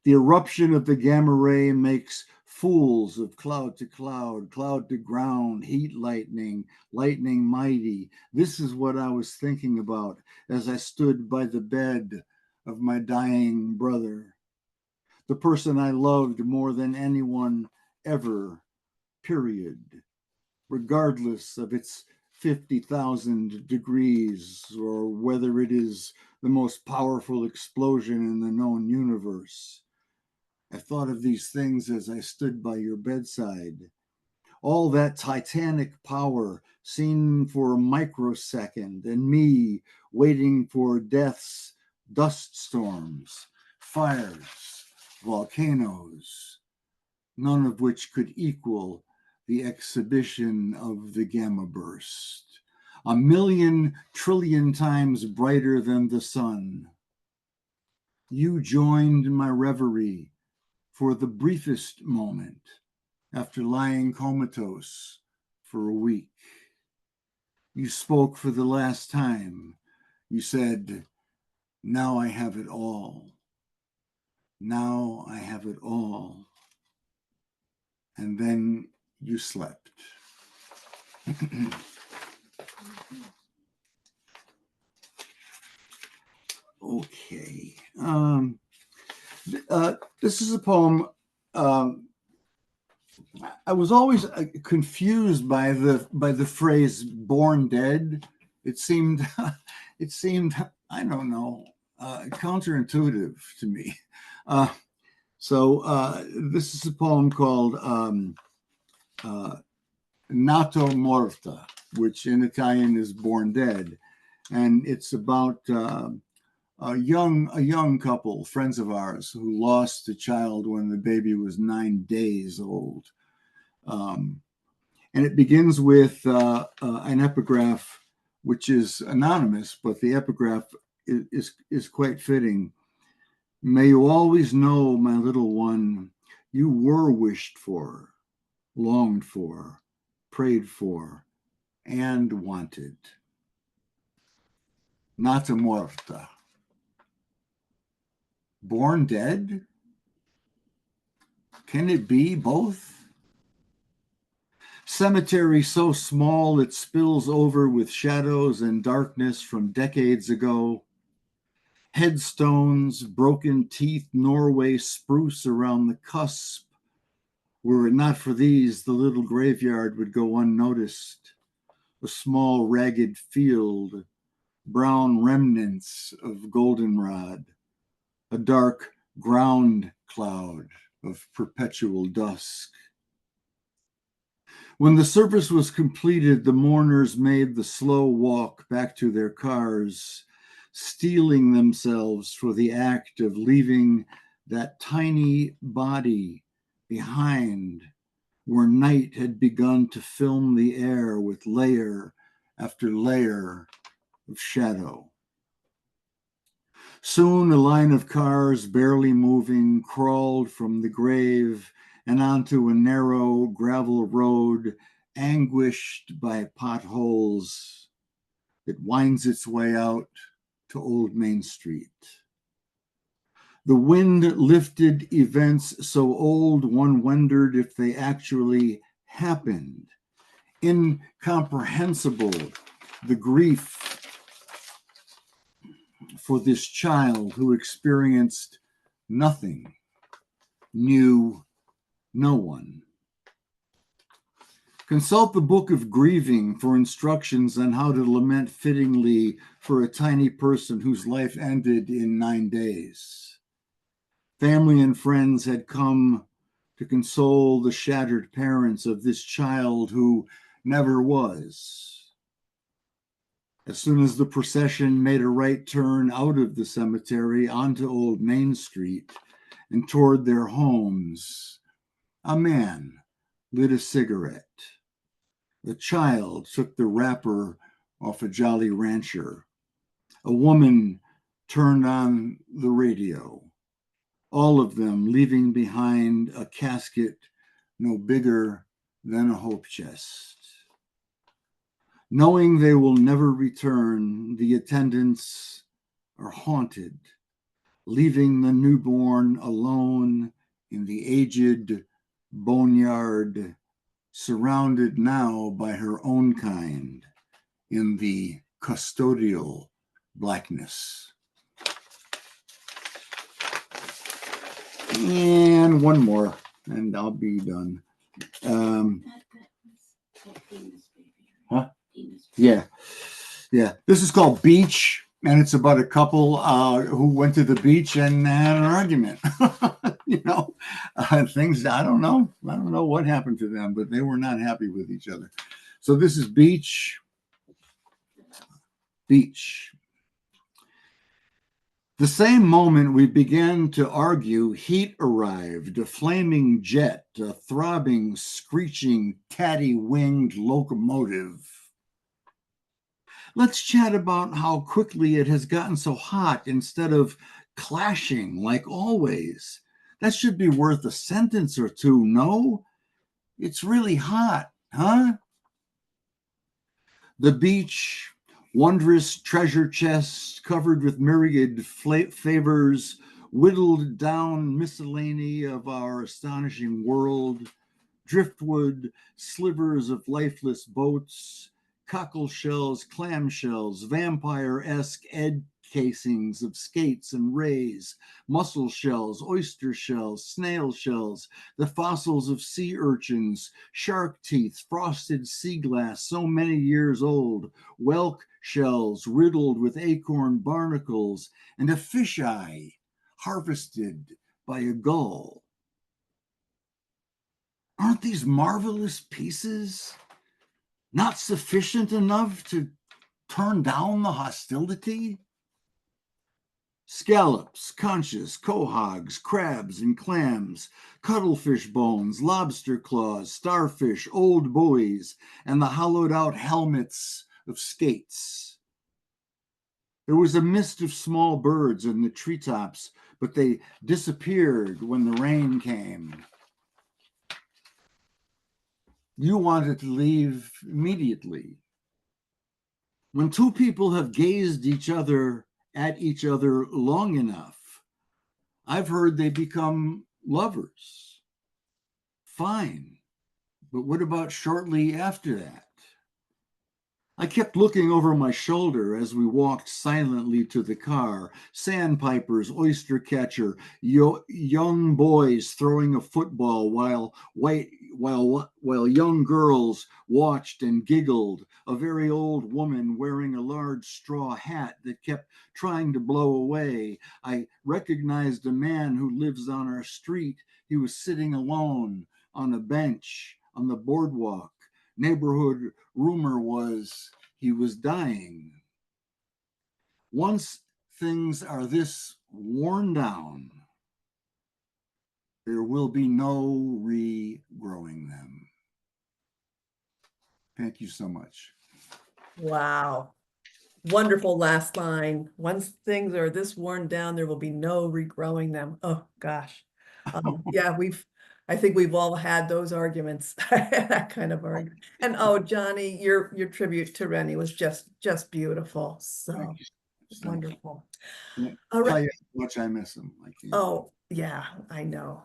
The eruption of the gamma ray makes fools of cloud to cloud, cloud to ground, heat lightning, lightning mighty. This is what I was thinking about as I stood by the bed of my dying brother, the person I loved more than anyone ever, period, regardless of its 50,000 degrees or whether it is the most powerful explosion in the known universe. I thought of these things as I stood by your bedside. All that titanic power seen for a microsecond, and me waiting for death's dust storms, fires, volcanoes, none of which could equal the exhibition of the gamma burst, 1,000,000 trillion times brighter than the sun. You joined my reverie for the briefest moment after lying comatose for a week. You spoke for the last time. You said, "Now I have it all. Now I have it all." and then you slept. Okay. This is a poem. I was always confused by the phrase "born dead." It seemed, I don't know, counterintuitive to me. So this is a poem called "Nato Morta," which in Italian is "born dead," and it's about a young couple, friends of ours, who lost a child when the baby was 9 days old. And it begins with an epigraph, which is anonymous, but the epigraph is quite fitting. May you always know, my little one, you were wished for, longed for, prayed for, and wanted. Nata morta. Born dead? Can it be both? Cemetery so small it spills over with shadows and darkness from decades ago. Headstones, broken teeth, Norway spruce around the cusp. Were it not for these, the little graveyard would go unnoticed. A small ragged field, brown remnants of goldenrod, a dark ground cloud of perpetual dusk. When the service was completed, the mourners made the slow walk back to their cars, steeling themselves for the act of leaving that tiny body behind, where night had begun to film the air with layer after layer of shadow. Soon a line of cars, barely moving, crawled from the grave and onto a narrow gravel road, anguished by potholes. It winds its way out to Old Main Street. The wind lifted events so old one wondered if they actually happened. Incomprehensible, the grief for this child who experienced nothing, knew no one. Consult the Book of Grieving for instructions on how to lament fittingly for a tiny person whose life ended in 9 days. Family and friends had come to console the shattered parents of this child who never was. As soon as the procession made a right turn out of the cemetery onto Old Main Street and toward their homes, a man lit a cigarette. The child took the wrapper off a Jolly Rancher. A woman turned on the radio, all of them leaving behind a casket no bigger than a hope chest. Knowing they will never return, the attendants are haunted, leaving the newborn alone in the aged boneyard, surrounded now by her own kind in the custodial blackness. And one more, and I'll be done. Yeah. This is called Beach, and it's about a couple who went to the beach and had an argument. Things, I don't know what happened to them, but they were not happy with each other. So this is Beach. The same moment we began to argue, heat arrived, a flaming jet, a throbbing, screeching, tatty-winged locomotive. Let's chat about how quickly it has gotten so hot instead of clashing like always. That should be worth a sentence or two, no? It's really hot, huh? The beach, wondrous treasure chest covered with myriad favors, whittled down miscellany of our astonishing world, driftwood, slivers of lifeless boats, cockle shells, clam shells, vampire-esque egg casings of skates and rays, mussel shells, oyster shells, snail shells, the fossils of sea urchins, shark teeth, frosted sea glass so many years old, whelk shells riddled with acorn barnacles, and a fisheye harvested by a gull. Aren't these marvelous pieces not sufficient enough to turn down the hostility? Scallops, conchs, quahogs, crabs and clams, cuttlefish bones, lobster claws, starfish, old buoys, and the hollowed out helmets of skates. There was a mist of small birds in the treetops, but they disappeared when the rain came. You wanted to leave immediately. When two people have gazed at each other long enough, I've heard they become lovers. Fine, but what about shortly after that? I kept looking over my shoulder as we walked silently to the car. Sandpipers, oyster catcher, young boys throwing a football while young girls watched and giggled. A very old woman wearing a large straw hat that kept trying to blow away. I recognized a man who lives on our street. He was sitting alone on a bench on the boardwalk. Neighborhood rumor was he was dying. Once things are this worn down, there will be no regrowing them. Thank you so much. Wow. Wonderful last line. Once things are this worn down, there will be no regrowing them. Oh gosh. Yeah, I think we've all had those arguments, that kind of argument. And oh, Johnny, your tribute to Rennie was just beautiful. So wonderful. All All right. Tell right. you how much I miss him. Oh, yeah, I know.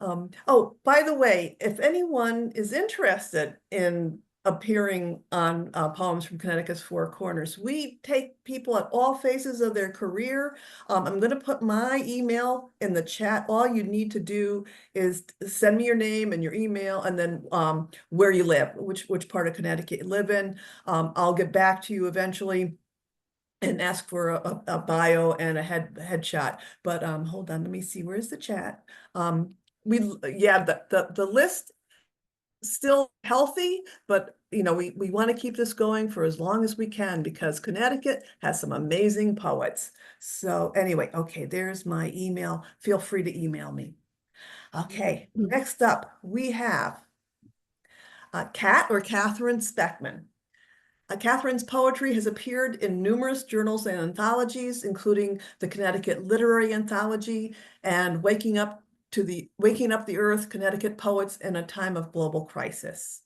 Oh, by the way, if anyone is interested in appearing on Poems from Connecticut's Four Corners, we take people at all phases of their career. I'm going to put my email in the chat. All you need to do is send me your name and your email, and then where you live, which part of Connecticut you live in. I'll get back to you eventually and ask for a bio and a headshot. But hold on, let me see, where's the chat? The list still healthy, but we want to keep this going for as long as we can because Connecticut has some amazing poets. So anyway, okay, there's my email. Feel free to email me. Okay, next up we have Kat or Catherine Speckman. Catherine's poetry has appeared in numerous journals and anthologies, including the Connecticut Literary Anthology and Waking Up the Earth, Connecticut Poets in a Time of Global Crisis.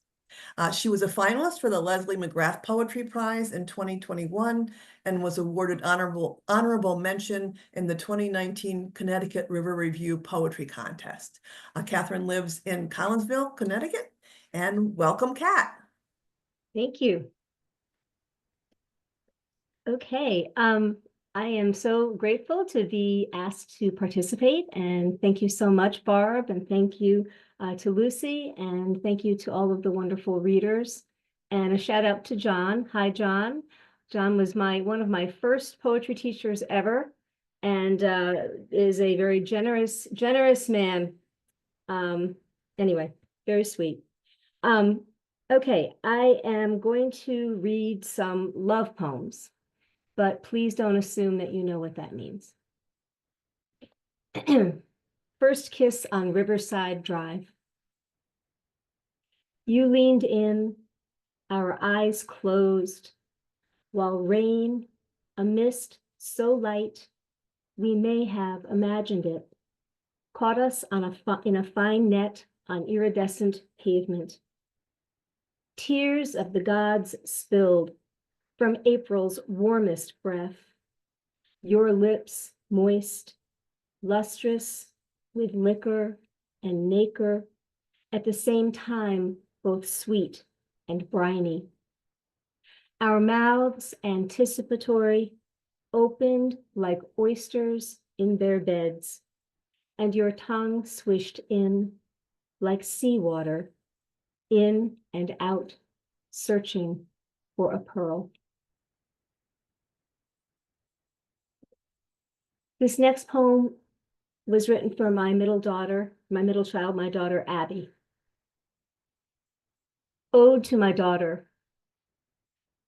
She was a finalist for the Leslie McGrath Poetry Prize in 2021 and was awarded honorable mention in the 2019 Connecticut River Review Poetry Contest. Catherine lives in Collinsville, Connecticut, and welcome, Kat. Thank you. Okay, I am so grateful to be asked to participate, and thank you so much, Barb, and thank you to Lucy, and thank you to all of the wonderful readers, and a shout out to John. Hi, John. John was one of my first poetry teachers ever, and is a very generous man. Anyway, very sweet. Okay, I am going to read some love poems, but please don't assume that you know what that means. First kiss on Riverside Drive. You leaned in, our eyes closed, while rain, a mist so light, we may have imagined it, caught us in a fine net on iridescent pavement. Tears of the gods spilled from April's warmest breath, your lips moist, lustrous with liquor and nacre, at the same time both sweet and briny. Our mouths anticipatory opened like oysters in their beds, and your tongue swished in like seawater, in and out, searching for a pearl. This next poem was written for my middle child, my daughter, Abby. Ode to my daughter.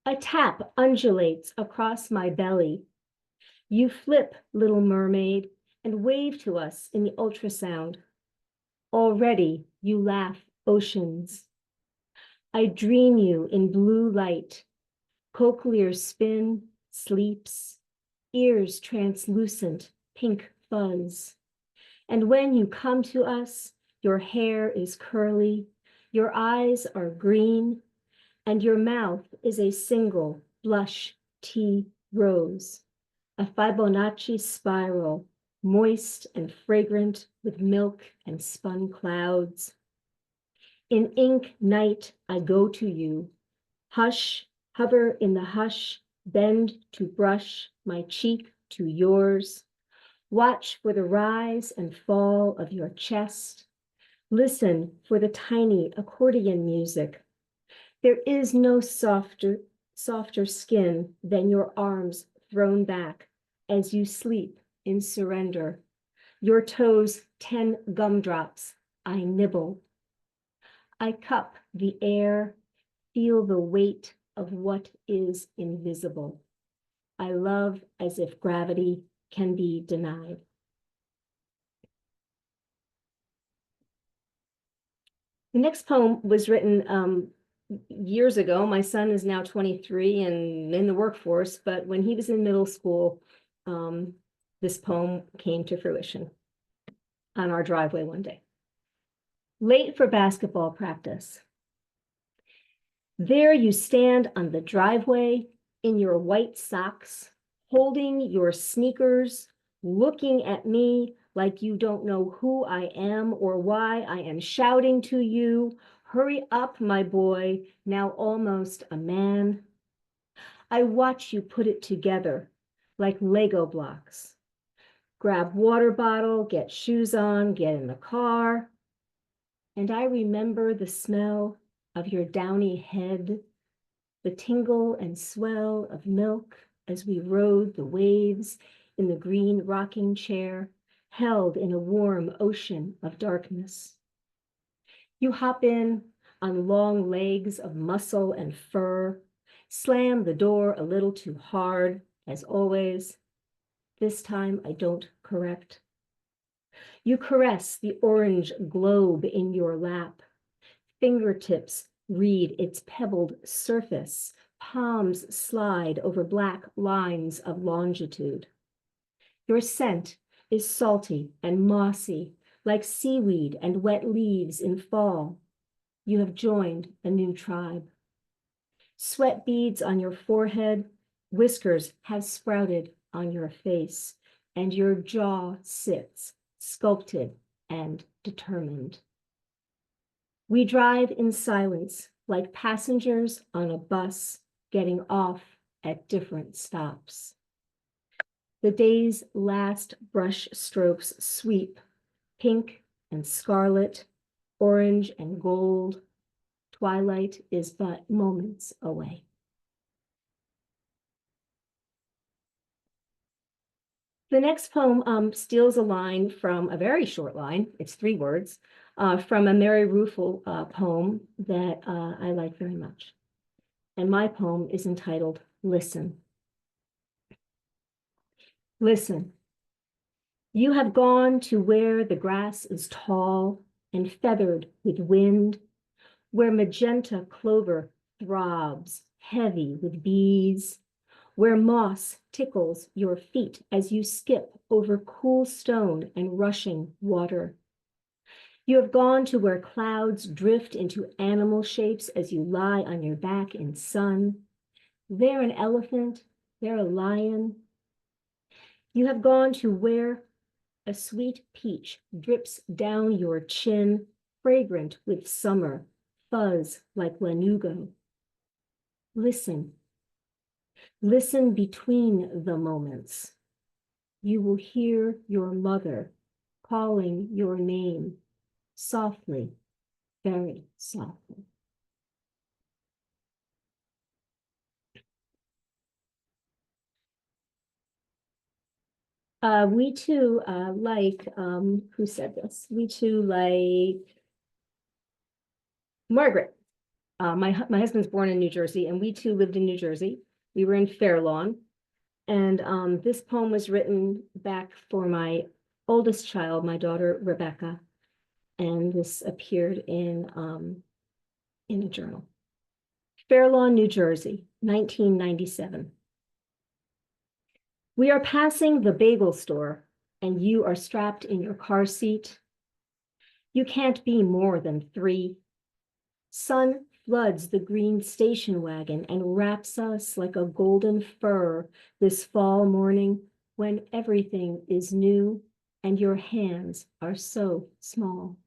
A tap undulates across my belly. You flip, little mermaid, and wave to us in the ultrasound. Already you laugh oceans. I dream you in blue light. Cochlear spin, sleeps, ears translucent, pink fuzz. And when you come to us, your hair is curly, your eyes are green, and your mouth is a single blush tea rose, a Fibonacci spiral, moist and fragrant with milk and spun clouds. In ink night, I go to you. Hush, hover in the hush, bend to brush my cheek to yours. Watch for the rise and fall of your chest. Listen for the tiny accordion music. There is no softer skin than your arms thrown back as you sleep in surrender. Your toes 10 gumdrops, I nibble. I cup the air, feel the weight of what is invisible. I love as if gravity can be denied. The next poem was written years ago. My son is now 23 and in the workforce, but when he was in middle school, this poem came to fruition on our driveway one day. Late for basketball practice. There you stand on the driveway in your white socks, holding your sneakers, looking at me like you don't know who I am or why I am shouting to you. Hurry up, my boy, now almost a man. I watch you put it together like Lego blocks. Grab water bottle, get shoes on, get in the car. And I remember the smell of your downy head, the tingle and swell of milk as we rode the waves in the green rocking chair, held in a warm ocean of darkness. You hop in on long legs of muscle and fur, slam the door a little too hard, as always. This time I don't correct. You caress the orange globe in your lap. Fingertips read its pebbled surface. Palms slide over black lines of longitude. Your scent is salty and mossy, like seaweed and wet leaves in fall. You have joined a new tribe. Sweat beads on your forehead, whiskers have sprouted on your face, and your jaw sits, sculpted and determined. We drive in silence like passengers on a bus getting off at different stops. The day's last brush strokes sweep, pink and scarlet, orange and gold. Twilight is but moments away. The next poem steals a line from a very short line, it's 3 words, from a Mary Ruefle poem that I like very much. And my poem is entitled, Listen. Listen. You have gone to where the grass is tall and feathered with wind, where magenta clover throbs, heavy with bees, where moss tickles your feet as you skip over cool stone and rushing water. You have gone to where clouds drift into animal shapes as you lie on your back in sun. There an elephant, there a lion. You have gone to where a sweet peach drips down your chin fragrant with summer, fuzz like lanugo. Listen. Listen between the moments. You will hear your mother calling your name softly, very softly. We too like, who said this? We too like Margaret. My husband's born in New Jersey, and we too lived in New Jersey. We were in Fair Lawn, and this poem was written back for my oldest child, my daughter Rebecca, and this appeared in a journal. Fair Lawn, New Jersey, 1997. We are passing the bagel store, and you are strapped in your car seat. You can't be more than 3. Sun floods the green station wagon and wraps us like a golden fur this fall morning when everything is new and your hands are so small.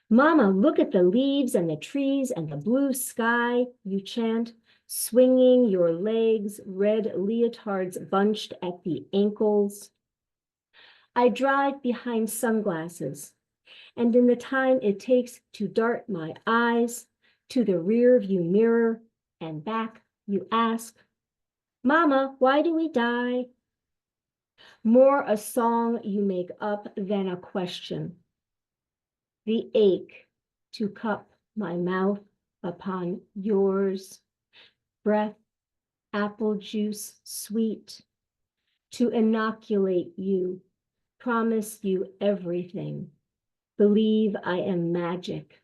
Mama, look at the leaves and the trees and the blue sky, you chant, swinging your legs, red leotards bunched at the ankles. I drive behind sunglasses, and in the time it takes to dart my eyes to the rear view mirror and back, you ask, Mama, why do we die? More a song you make up than a question. The ache to cup my mouth upon yours, breath, apple juice sweet, to inoculate you, promise you everything, believe I am magic,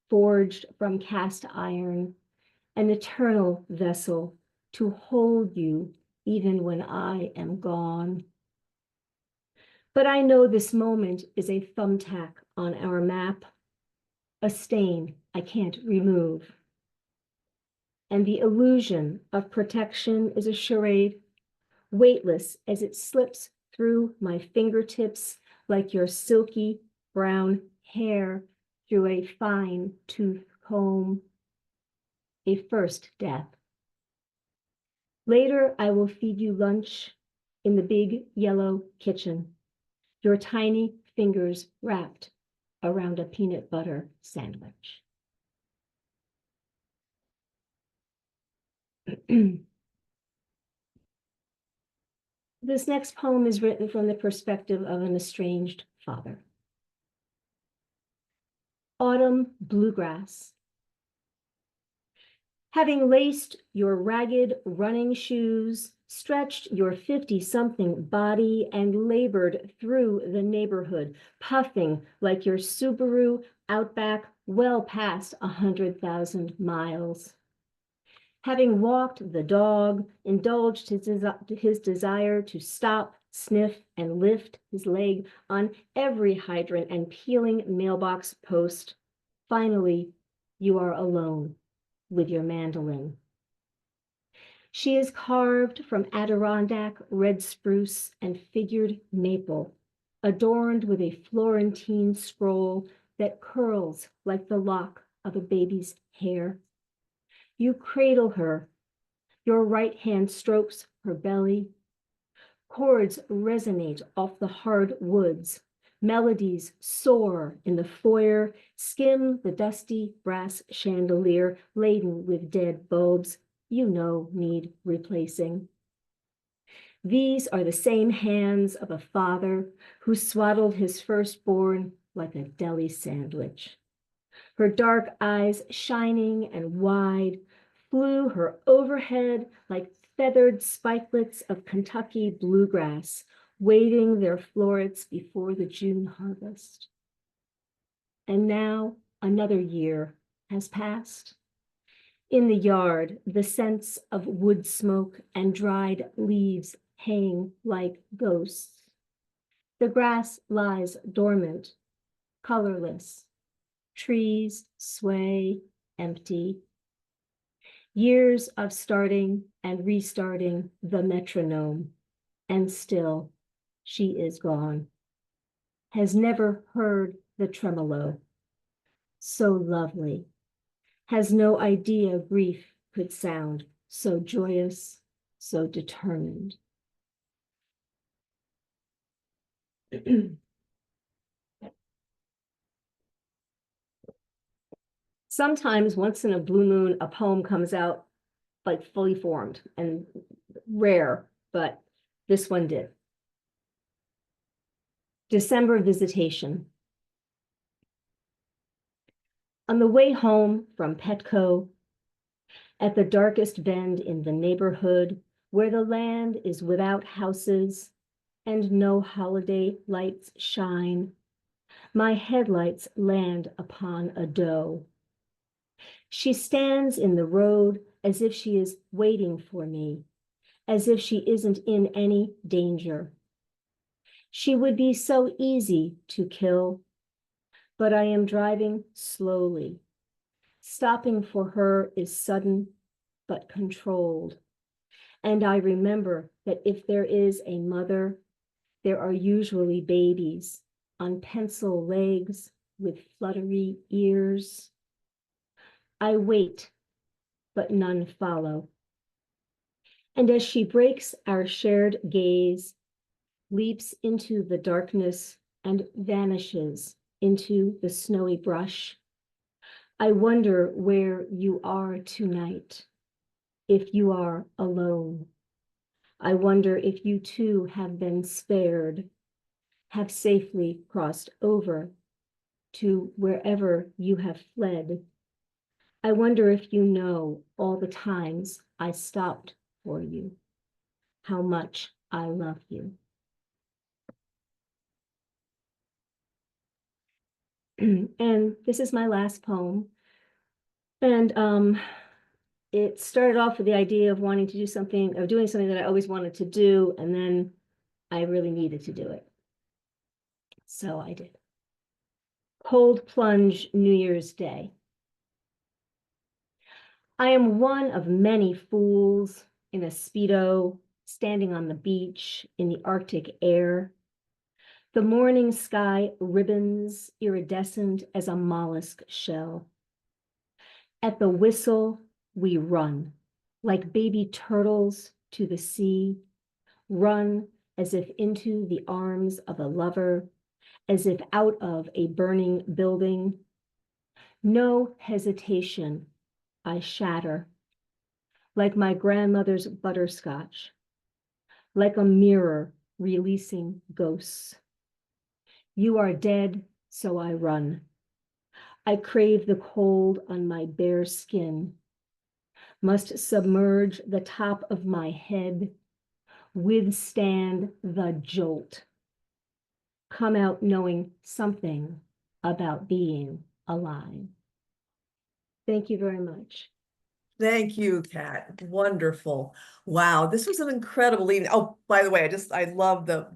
forged from cast iron, an eternal vessel to hold you even when I am gone. But I know this moment is a thumbtack on our map, a stain I can't remove. And the illusion of protection is a charade, weightless as it slips through my fingertips like your silky brown hair through a fine tooth comb. A first death. Later, I will feed you lunch in the big yellow kitchen, your tiny fingers wrapped around a peanut butter sandwich. This next poem is written from the perspective of an estranged father. Autumn bluegrass. Having laced your ragged running shoes, stretched your 50-something body, and labored through the neighborhood, puffing like your Subaru Outback well past 100,000 miles. Having walked the dog, indulged his desire to stop, sniff, and lift his leg on every hydrant and peeling mailbox post, finally, you are alone with your mandolin. She is carved from Adirondack red spruce and figured maple, adorned with a Florentine scroll that curls like the lock of a baby's hair. You cradle her. Your right hand strokes her belly. Chords resonate off the hard woods. Melodies soar in the foyer, skim the dusty brass chandelier laden with dead bulbs you know need replacing. These are the same hands of a father who swaddled his firstborn like a deli sandwich. Her dark eyes shining and wide flew her overhead like feathered spikelets of Kentucky bluegrass, waving their florets before the June harvest. And now another year has passed. In the yard, the scents of wood smoke and dried leaves hang like ghosts. The grass lies dormant, colorless. Trees sway empty. Years of starting and restarting the metronome, and still she is gone. Has never heard the tremolo so lovely, has no idea grief could sound, so joyous, so determined. Sometimes once in a blue moon, a poem comes out like fully formed and rare, but this one did. December visitation. On the way home from Petco, at the darkest bend in the neighborhood where the land is without houses and no holiday lights shine, my headlights land upon a doe. She stands in the road as if she is waiting for me, as if she isn't in any danger. She would be so easy to kill, but I am driving slowly. Stopping for her is sudden but controlled. And I remember that if there is a mother, there are usually babies on pencil legs with fluttery ears. I wait, but none follow. And as she breaks our shared gaze, leaps into the darkness and vanishes into the snowy brush, I wonder where you are tonight, if you are alone. I wonder if you too have been spared, have safely crossed over to wherever you have fled. I wonder if you know all the times I stopped for you, how much I love you. And this is my last poem. And it started off with the idea of wanting to do something, of doing something that I always wanted to do, and then I really needed to do it. So I did. Cold plunge New Year's Day. I am one of many fools in a Speedo, standing on the beach in the Arctic air. The morning sky ribbons iridescent as a mollusk shell. At the whistle, we run, like baby turtles to the sea, run as if into the arms of a lover, as if out of a burning building. No hesitation, I shatter, like my grandmother's butterscotch, like a mirror releasing ghosts. You are dead, so I run. I crave the cold on my bare skin, must submerge the top of my head, withstand the jolt, come out knowing something about being alive. Thank you very much. Thank you, Kat. Wonderful. Wow, this was an incredible evening. Oh, by the way, I love the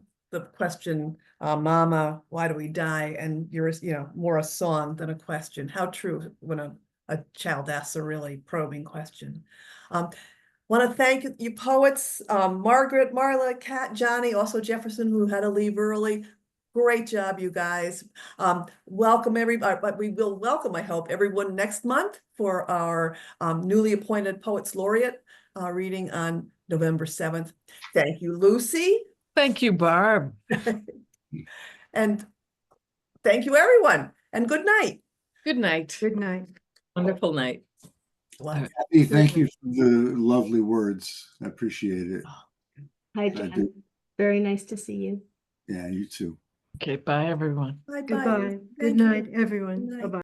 question, Mama, why do we die? And you're, more a song than a question. How true when a child asks a really probing question. Want to thank you poets, Margaret, Marla, Kat, Johnny, also Jefferson, who had to leave early. Great job, you guys. Welcome everybody, but we will welcome, I hope, everyone next month for our newly appointed Poets Laureate reading on November 7th. Thank you, Lucy. Thank you, Barb. And thank you, everyone. And good night. Good night. Good night. Wonderful night. Well, Kathy, thank you for the lovely words. I appreciate it. Hi, I Jen. do. Very nice to see you. Yeah, you too. Okay, bye, everyone. bye-bye. Goodbye. Good Thank you. night, everyone. Good night. Bye-bye.